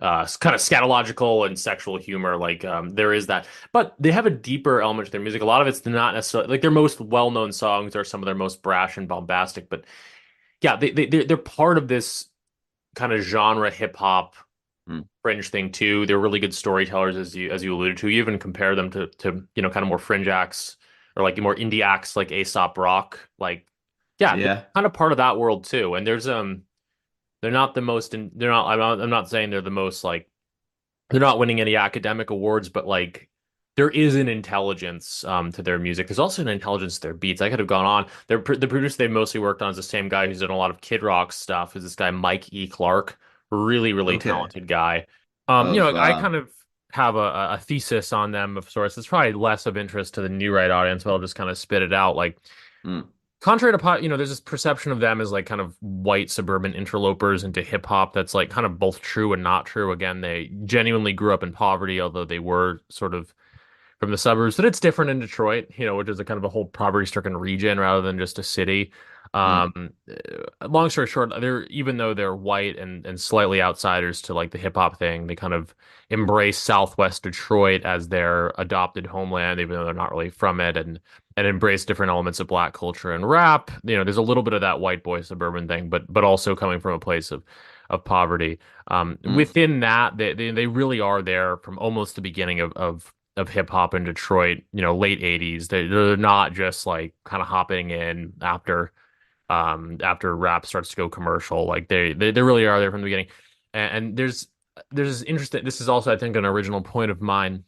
kind of scatological and sexual humor. Like there is that, but they have a deeper element to their music. A lot of it's not necessarily like their most well-known songs are some of their most brash and bombastic, but yeah, they're part of this kind of genre hip hop Mm. fringe thing too. They're really good storytellers, as you alluded to. You even compare them to kind of more fringe acts or like more indie acts like Aesop Rock. Like, yeah, they're Yeah. kind of part of that world too. And they're not the most. They're not. I'm not saying they're the most like. They're not winning any academic awards, but like. There is an intelligence to their music. There's also an intelligence to their beats. I could have gone on. The producer they mostly worked on is the same guy who's done a lot of Kid Rock stuff. Is this guy Mike E. Clark? Really, really Okay. talented guy. Of I kind of have a thesis on them of sorts. It's probably less of interest to the new right audience, but I'll just kind of spit it out. Like, mm, contrary to pop, there's this perception of them as like kind of white suburban interlopers into hip hop that's like kind of both true and not true. Again, they genuinely grew up in poverty, although they were sort of from the suburbs, but it's different in Detroit, which is a kind of a whole poverty-stricken region rather than just a city. mm, Long story short, they're even though they're white and slightly outsiders to like the hip hop thing, they kind of embrace Southwest Detroit as their adopted homeland, even though they're not really from it, and embrace different elements of black culture and rap. There's a little bit of that white boy suburban thing, but also coming from a place of poverty. mm. Within that, they really are there from almost the beginning of hip hop in Detroit, late 80s. They're not just like kind of hopping in after rap starts to go commercial. Like they really are there from the beginning. And there's this interesting, this is also I think an original point of mine.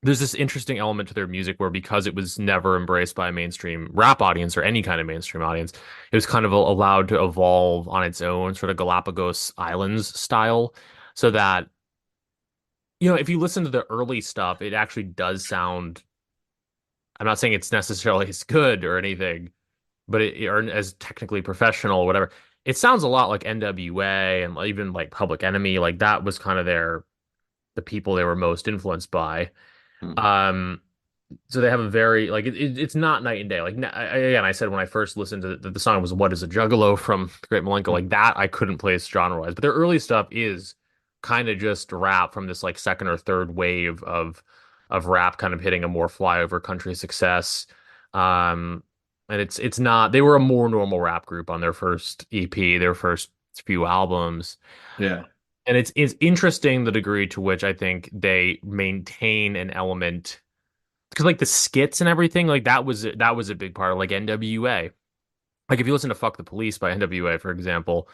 There's this interesting element to their music where because it was never embraced by a mainstream rap audience or any kind of mainstream audience, it was kind of allowed to evolve on its own, sort of Galapagos Islands style, so that if you listen to the early stuff, it actually does sound. I'm not saying it's necessarily as good or anything, but or as technically professional or whatever. It sounds a lot like NWA and even like Public Enemy. Like that was kind of the people they were most influenced by. Mm. Um, so they have a very like it's not night and day. Like again, I said when I first listened to the song was "What Is a Juggalo" from Great Milenko. Like that, I couldn't place genre wise, but their early stuff is kind of just rap from this like second or third wave of rap, kind of hitting a more flyover country success. Um, and it's not. They were a more normal rap group on their first EP, their first few albums. Yeah. And it's interesting the degree to which I think they maintain an element because like the skits and everything like that was a big part of like NWA. Like if you listen to "Fuck the Police" by NWA, for example,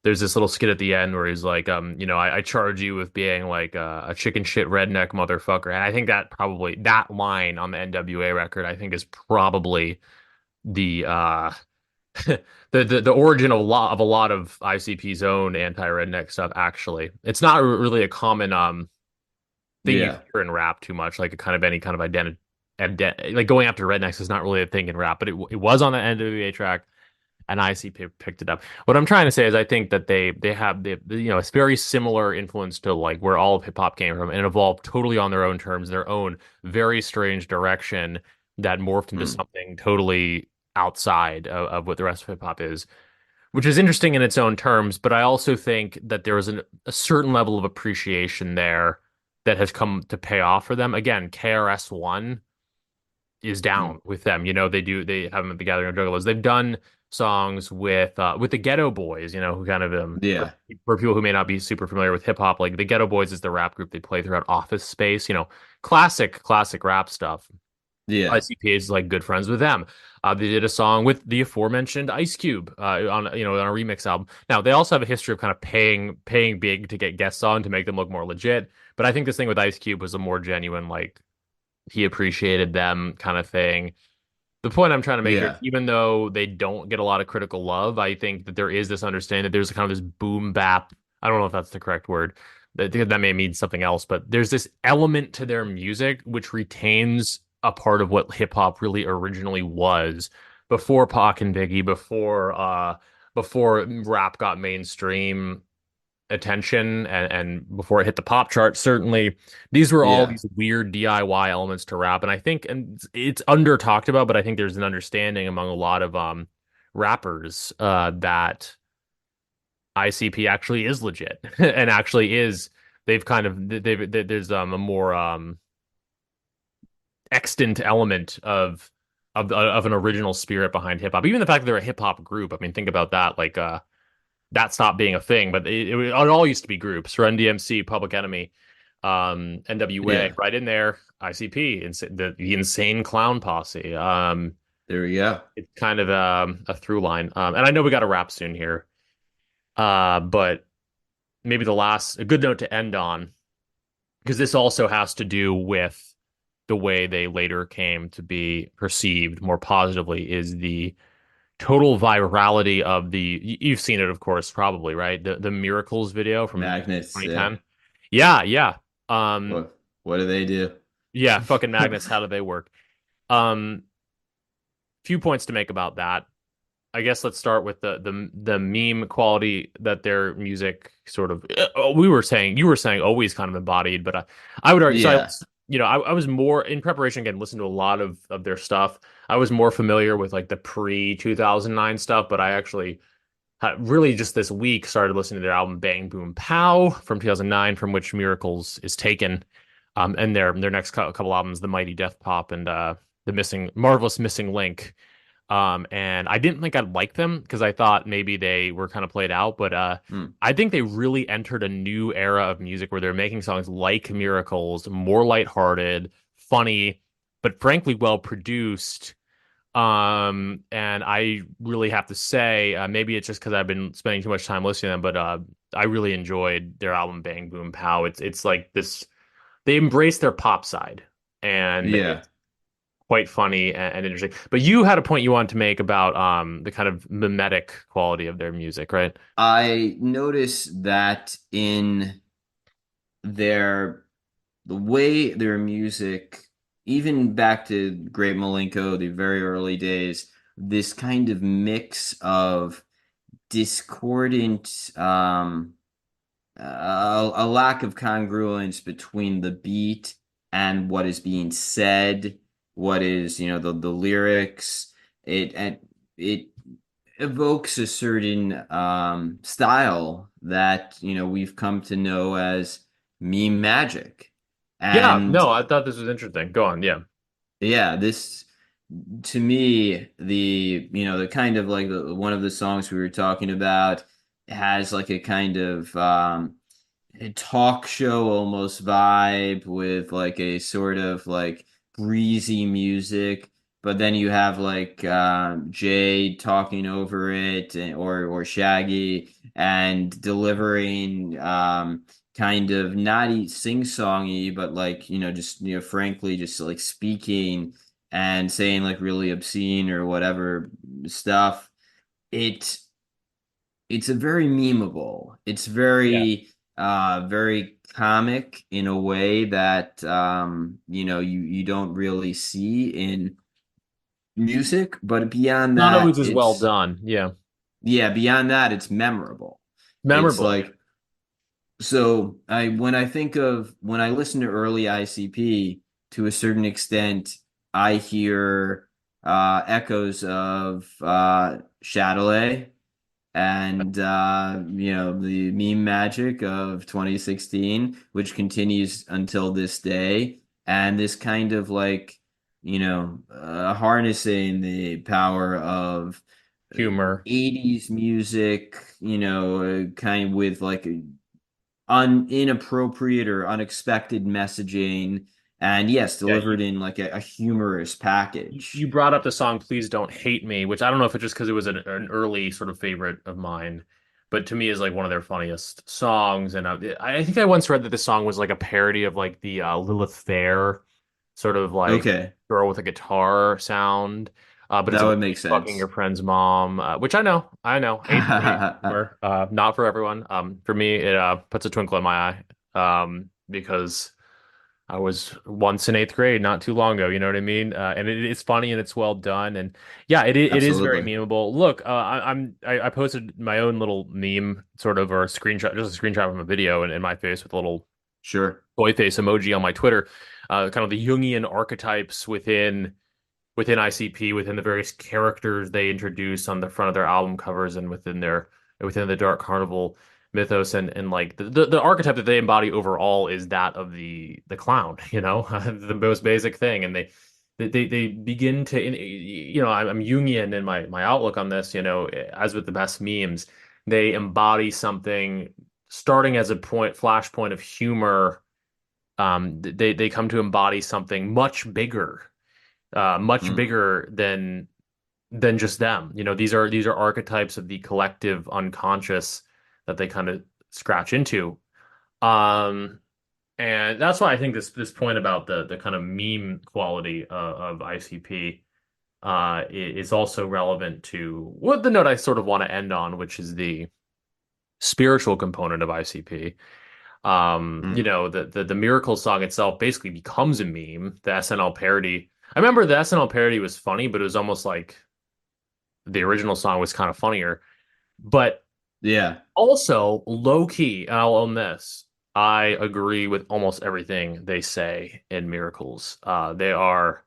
there's this little skit at the end where he's like, I charge you with being like a chicken shit redneck motherfucker, and I think that probably that line on the NWA record I think is probably the the origin of a lot of ICP's own anti-redneck stuff. Actually, it's not really a common thing you Yeah. hear in rap too much, like a kind of any kind of identity. Like going after rednecks is not really a thing in rap, but it was on the NWA track, and ICP picked it up. What I'm trying to say is, I think that they have it's very similar influence to like where all of hip hop came from, and evolved totally on their own terms, their own very strange direction that morphed into Mm. something totally outside of what the rest of hip hop is, which is interesting in its own terms. But I also think that there was a certain level of appreciation there that has come to pay off for them. Again, KRS-One is Mm. down with them. They have them at the Gathering of Juggalos. They've done songs with the Ghetto Boys, who kind of Yeah. for people who may not be super familiar with hip hop, like the Ghetto Boys is the rap group they play throughout Office Space, classic rap stuff. Yeah. ICP is like good friends with them. They did a song with the aforementioned Ice Cube on on a remix album. Now they also have a history of kind of paying big to get guests on to make them look more legit. But I think this thing with Ice Cube was a more genuine, like he appreciated them kind of thing. The point I'm trying to make here, Yeah. even though they don't get a lot of critical love, I think that there is this understanding that there's kind of this boom bap. I don't know if that's the correct word. That may mean something else, but there's this element to their music which retains a part of what hip hop really originally was before Pac and Biggie, before rap got mainstream attention and before it hit the pop chart. Certainly these were all Yeah. these weird DIY elements to rap, and I think and it's under talked about, but I think there's an understanding among a lot of rappers that ICP actually is legit and actually is they've kind of there's a more extant element of an original spirit behind hip hop. Even the fact that they're a hip hop group. I mean, think about that. Like that stopped being a thing, but it all used to be groups. Run DMC, Public Enemy, NWA, Yeah, right in there. ICP, the Insane Clown Posse. there we go. It's kind of a through line. And I know we got to wrap soon here. But maybe a good note to end on, because this also has to do with the way they later came to be perceived more positively, is the total virality of you've seen it, of course, probably, right? The Miracles video from Magnets, yeah. 2010. Yeah, yeah. Um, What do they do? yeah, fucking magnets, how do they work? Um, few points to make about that. I guess let's start with the meme quality that their music sort of you were saying always kind of embodied, but I would argue so Yeah. I was more in preparation again, listened to a lot of their stuff. I was more familiar with like the pre 2009 stuff, but I actually really just this week started listening to their album Bang Boom Pow from 2009, from which Miracles is taken. And their next couple albums, The Mighty Death Pop and the Marvelous Missing Link. And I didn't think I'd like them because I thought maybe they were kind of played out, but Hmm. I think they really entered a new era of music where they're making songs like Miracles, more lighthearted, funny, but frankly well produced. And I really have to say, maybe it's just because I've been spending too much time listening to them, but I really enjoyed their album Bang Boom Pow. It's like this, they embrace their pop side, and Yeah. it's quite funny and interesting. But you had a point you wanted to make about the kind of mimetic quality of their music, right? I noticed that in their the way their music, even back to Great Malenko, the very early days, this kind of mix of discordant, a lack of congruence between the beat and what is being said, what is, the lyrics. And it evokes a certain style that, we've come to know as meme magic. Yeah, And no, I thought this was interesting. Go on, yeah. yeah, this to me, the kind of like one of the songs we were talking about has like a kind of a talk show almost vibe with like a sort of like breezy music, but then you have like Jay talking over it, or Shaggy, and delivering kind of not sing-songy, but like, just, frankly, just like speaking and saying like really obscene or whatever stuff. It it's a very memeable. It's Yeah. very comic in a way that you don't really see in music, but beyond Not that, always as well done. Yeah. beyond that, it's memorable. It's Memorable. like, so when I listen to early ICP, to a certain extent, I hear echoes of Chatelet and the meme magic of 2016, which continues until this day, and this kind of like, harnessing the power of Humor. 80s music, kind of with like inappropriate or unexpected messaging, and yes, Yeah, delivered in like a humorous package. you brought up the song "Please Don't Hate Me," which I don't know if it's just because it was an early sort of favorite of mine, but to me is like one of their funniest songs. And I think I once read that this song was like a parody of like the Lilith Fair sort of like Okay, girl with a guitar sound. But it's that about would make fucking your sense. friend's mom, which hate humor, not for everyone. For me, it puts a twinkle in my eye, because I was once in eighth grade not too long ago. You know what I mean? And it's funny and it's well done. And yeah, it is very Absolutely. memeable. Look, I posted my own little meme sort of, or a screenshot, just a screenshot from a video in my face with a little Sure. boy face emoji on my Twitter. Kind of the Jungian archetypes within ICP, within the various characters they introduce on the front of their album covers and within the Dark Carnival mythos, and like the archetype that they embody overall is that of the clown, the most basic thing. And they begin to, I'm Jungian in my outlook on this, as with the best memes, they embody something starting as a flashpoint of humor. They come to embody something much Mm. bigger than just them. These are archetypes of the collective unconscious that they kind of scratch into. Um, and that's why I think this point about the kind of meme quality of ICP is also relevant to what the note I sort of want to end on, which is the spiritual component of ICP. Mm. The Miracle song itself basically becomes a meme. The SNL parody. I remember the SNL parody was funny, but it was almost like the original song was kind of funnier. But Yeah. also low key, and I'll own this. I agree with almost everything they say in Miracles. They are,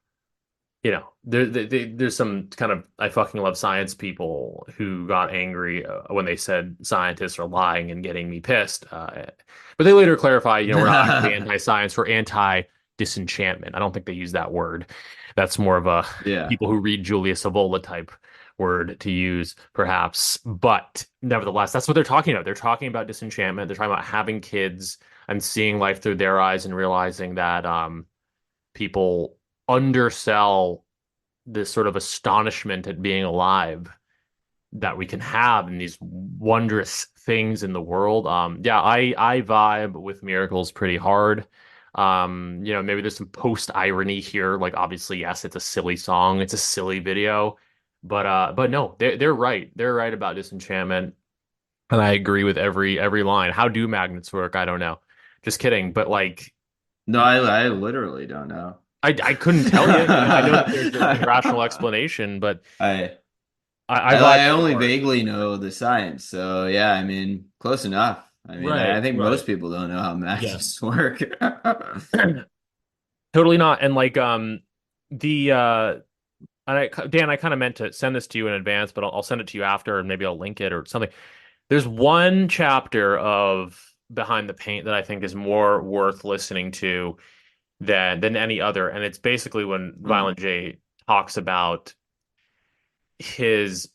there's some kind of I fucking love science people who got angry when they said scientists are lying and getting me pissed. But they later clarify, we're not actually anti-science, we're anti-disenchantment. I don't think they use that word. That's more of a Yeah. people who read Julius Evola type word to use, perhaps. But nevertheless, that's what they're talking about. They're talking about disenchantment. They're talking about having kids and seeing life through their eyes and realizing that people undersell this sort of astonishment at being alive that we can have in these wondrous things in the world. Yeah, I vibe with Miracles pretty hard. Maybe there's some post irony here. Like obviously, yes, it's a silly song, it's a silly video, but no, they're right. They're right about disenchantment, and I agree with every line. How do magnets work? I don't know. Just kidding. But like, No, I literally don't know. I couldn't tell you. I know that there's a rational explanation, but I I vibe I pretty only hard. vaguely know the science, so yeah, I mean, close enough. I mean, I Right, think right. most people don't know how Yeah. magnets work. Totally not. And like the and Dan, I kind of meant to send this to you in advance, but I'll send it to you after and maybe I'll link it or something. There's one chapter of Behind the Paint that I think is more worth listening to than any other. And it's basically when Hmm. Violent J talks about he has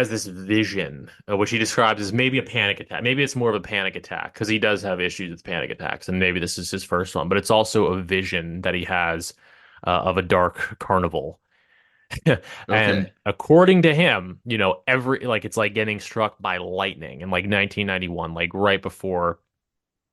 this vision which he describes as maybe a panic attack. Maybe it's more of a panic attack because he does have issues with panic attacks, and maybe this is his first one, but it's also a vision that he has of a dark carnival. And Okay. according to him, every like it's like getting struck by lightning in like 1991, like right before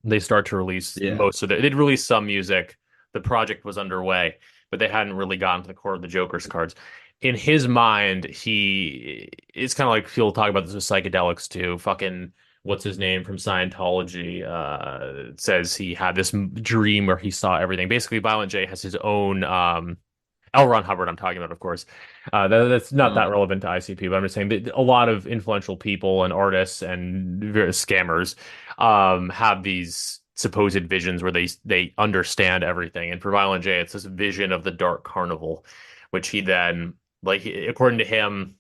they start to release Yeah. most of it. They'd released some music. The project was underway, but they hadn't really gotten to the core of the Joker's cards. In his mind, it's kind of like people talk about this with psychedelics too. Fucking what's his name from Scientology says he had this dream where he saw everything. Basically, Violent J has his own L. Ron Hubbard, I'm talking about, of course. That's not that Hmm. relevant to ICP, but I'm just saying that a lot of influential people and artists and various scammers have these supposed visions where they understand everything. And for Violent J, it's this vision of the Dark Carnival, which he then, like, according to him,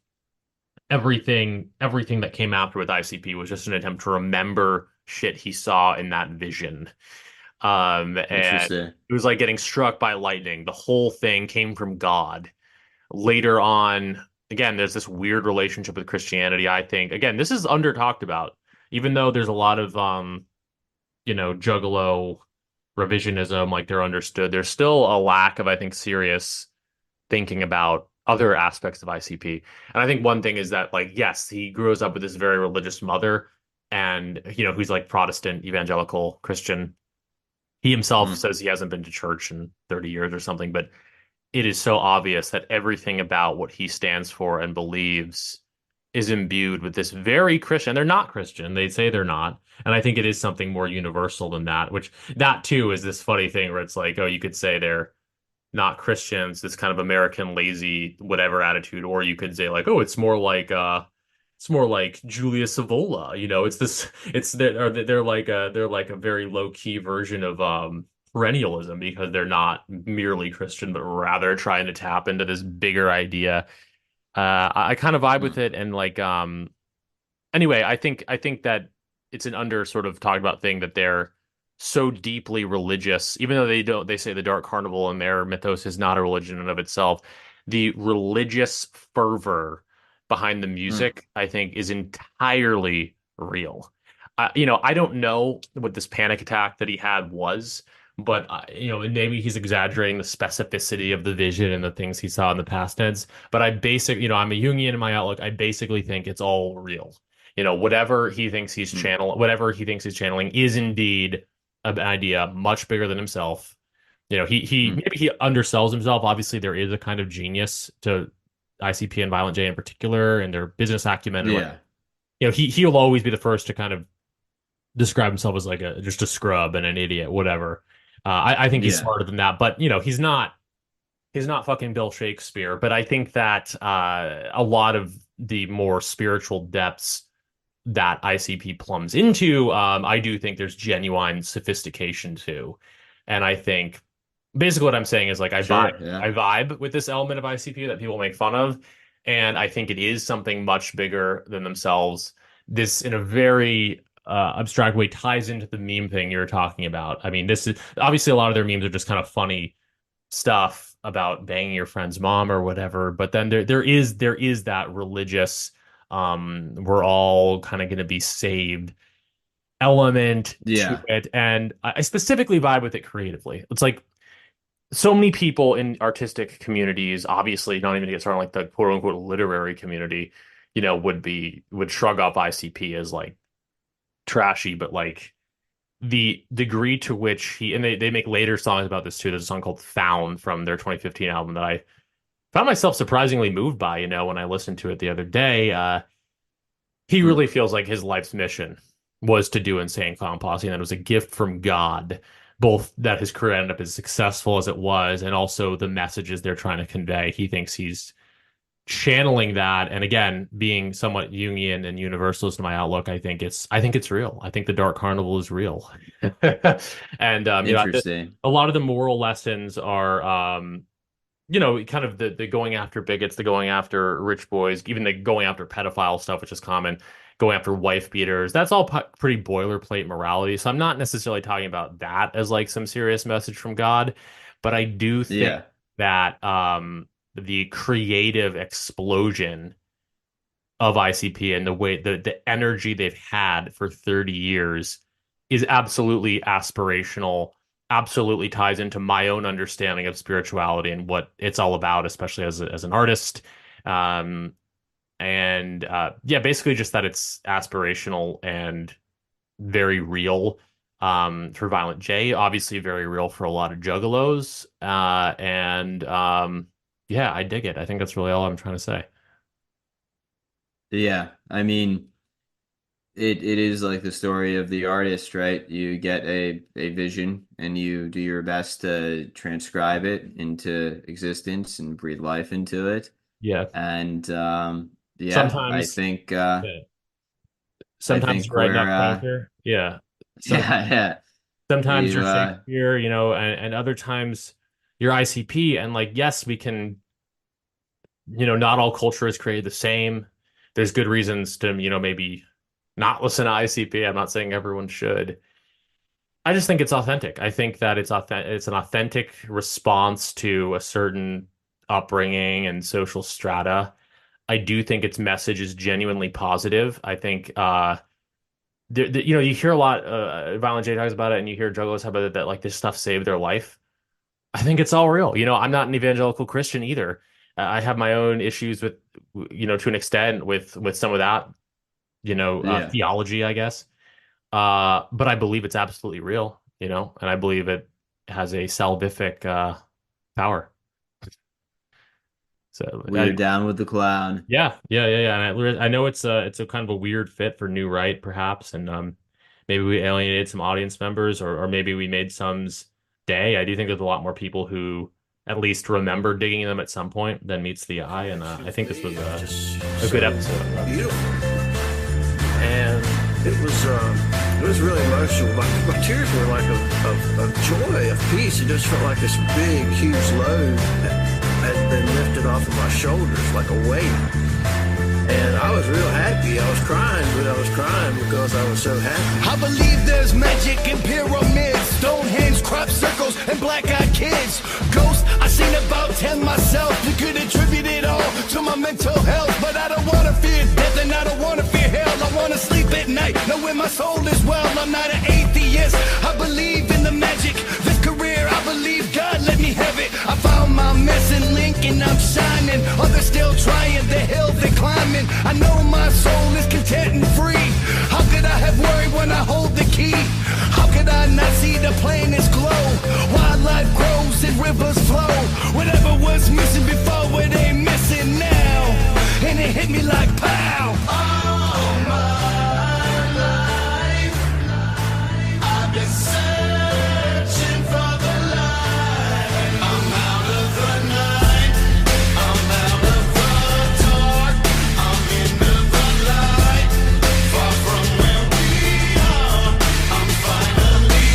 everything that came after with ICP was just an attempt to remember shit he saw in that vision. And Interesting. it was like getting struck by lightning. The whole thing came from God. Later on, again, there's this weird relationship with Christianity, I think. Again, this is under talked about, even though there's a lot of juggalo revisionism, like they're understood. There's still a lack of, I think, serious thinking about other aspects of ICP. And I think one thing is that, like, yes, he grows up with this very religious mother and, who's like Protestant, evangelical, Christian. He himself Hmm. says he hasn't been to church in 30 years or something, but it is so obvious that everything about what he stands for and believes is imbued with this very Christian. They're not Christian. They say they're not. And I think it is something more universal than that, which that too is this funny thing where it's like, oh, you could say they're not Christians, this kind of American lazy whatever attitude, or you could say like, oh, it's more like Julius Evola, it's this it's they're like a very low key version of perennialism because they're not merely Christian, but rather trying to tap into this bigger idea. I kind of vibe with Hmm. it and like anyway, I think that it's an under sort of talked about thing that they're so deeply religious, even though they say the Dark Carnival and their mythos is not a religion in and of itself. The religious fervor behind the Mm. music, I think, is entirely real. I don't know what this panic attack that he had was, but maybe he's exaggerating the specificity of the vision and the things he saw in the past tense. But I'm a Jungian in my outlook. I basically think it's all real. Mm. Whatever he thinks he's channeling is indeed an idea much bigger than himself. He Mm. maybe he undersells himself. Obviously, there is a kind of genius to ICP and Violent J in particular, and their business acumen and what Yeah. he'll always be the first to kind of describe himself as like just a scrub and an idiot, whatever. I think he's Yeah. smarter than that, but he's not fucking Bill Shakespeare. But I think that a lot of the more spiritual depths that ICP plumbs into, I do think there's genuine sophistication to, and I think basically what I'm saying is like Sure. Yeah. I vibe with this element of ICP that people make fun of, and I think it is something much bigger than themselves. This, in a very abstract way, ties into the meme thing you're talking about. I mean, this is obviously a lot of their memes are just kind of funny stuff about banging your friend's mom or whatever, but then there is that religious, we're all kind of going to be saved element to Yeah. it, and I specifically vibe with it creatively. It's like so many people in artistic communities, obviously not even to get started like the quote unquote literary community, would shrug off ICP as like trashy, but like the degree to which they make later songs about this too. There's a song called Found from their 2015 album that I found myself surprisingly moved by, when I listened to it the other day. He Mm. really feels like his life's mission was to do Insane Clown Posse, and that it was a gift from God, both that his career ended up as successful as it was, and also the messages they're trying to convey. He thinks he's channeling that, and again, being somewhat Jungian and universalist in my outlook, I think it's real. I think the Dark Carnival is real, and Interesting. a lot of the moral lessons are kind of the going after bigots, the going after rich boys, even the going after pedophile stuff, which is common, going after wife beaters. That's all pretty boilerplate morality. So I'm not necessarily talking about that as like some serious message from God, but I do think Yeah. that the creative explosion of ICP and the way the energy they've had for 30 years is absolutely aspirational, absolutely ties into my own understanding of spirituality and what it's all about, especially as an artist. Um, and yeah, basically just that it's aspirational and very real for Violent J, obviously very real for a lot of juggalos. And yeah, I dig it. I think that's really all I'm trying to say. Yeah. I mean, it is like the story of the artist, right? You get a vision and you do your best to transcribe it into existence and breathe life into it. Yeah. And yeah, Sometimes, yeah. I Sometimes think you're right, we're not Shakespeare. Yeah. Some yeah, yeah. sometimes You you're Shakespeare, and other times you're ICP. And like, yes, we can, not all culture is created the same. There's good reasons to, maybe not listen to ICP. I'm not saying everyone should. I just think it's authentic. I think that it's an authentic response to a certain upbringing and social strata. I do think its message is genuinely positive. I think you hear a lot Violent J talks about it, and you hear juggalos talk about it, that like this stuff saved their life. I think it's all real. I'm not an evangelical Christian either. I have my own issues with, to an extent with some of that, yeah. theology, I guess. But I believe it's absolutely real, and I believe it has a salvific power. So We're down with the clown. yeah, yeah, yeah, yeah. And I know it's a kind of a weird fit for New Right, perhaps, and maybe we alienated some audience members, or maybe we made some's day. I do think there's a lot more people who at least remember digging them at some point than meets the eye, and I think this was a good episode. Beautiful. And it was really emotional. My tears were like of joy, of peace. It just felt like this big, huge load had been lifted off of my shoulders like a weight. And I was real happy. I was crying, but I was crying because I was so happy. I believe there's magic in pyramids, Stonehenge, crop circles, and black-eyed kids. Ghosts, I seen about 10 myself. You could attribute it all to my mental health, but I don't wanna fear death and I don't wanna fear hell. I wanna sleep at night, knowing my soul is well. I'm not an atheist. I believe in the magic. This career, I believe God let me have it. I found my missing link and I'm shining. Others still trying the hill they're climbing. I know my soul is content and free. How could I have worry when I hold the key? How could I not see the planets glow? Wildlife grows and rivers flow. Whatever was missing before, it ain't missing now. And it hit me like pow. All my life, I've been searching for the light. I'm out of the night, I'm out of the dark, I'm into the light. Far from where we are, I'm finally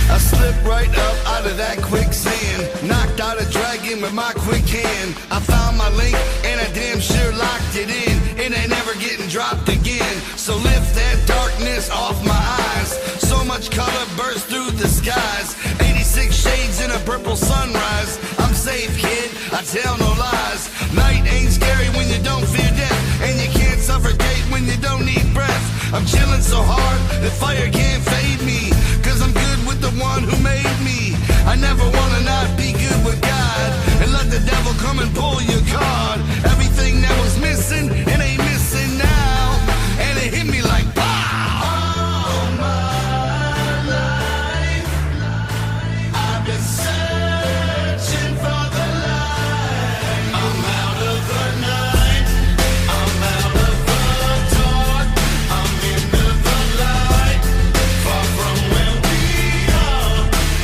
I slipped right up out of that quicksand, knocked out a dragon with my quick hand. I found my link and I damn sure locked it in. It ain't never getting dropped again. So lift that darkness off my eyes. So much color bursts through the skies. 86 shades in a purple sunrise. I'm safe, kid, I tell no lies. Night ain't scary when you don't fear death, and you can't suffocate when you don't need breath. I'm chilling so hard that fire can't fade me, 'cause I'm good with the one who made me. I never wanna not be good with God and let the devil come and pull your card. Everything that was missing, it ain't missing now. And it hit me like pow. All my life, I've been searching for the light. I'm out of the night, I'm out of the dark, I'm into the light. Far from where we are,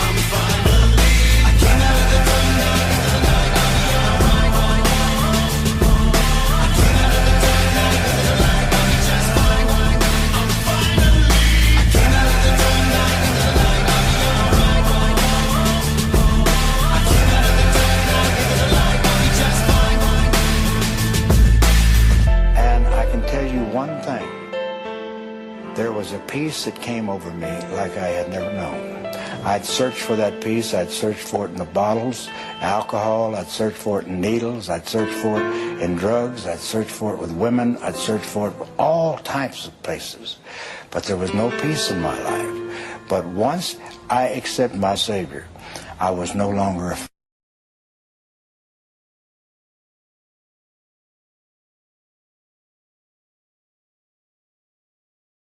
I'm finally And I can tell you one thing. There was a peace that came over me like I had never known. I'd search for that peace. I'd search for it in the bottles, alcohol. I'd search for it in needles. I'd search for it in drugs. I'd search for it with women. I'd search for it all types of places. But there was no peace in my life. But once I accepted my Savior, I was no longer afraid.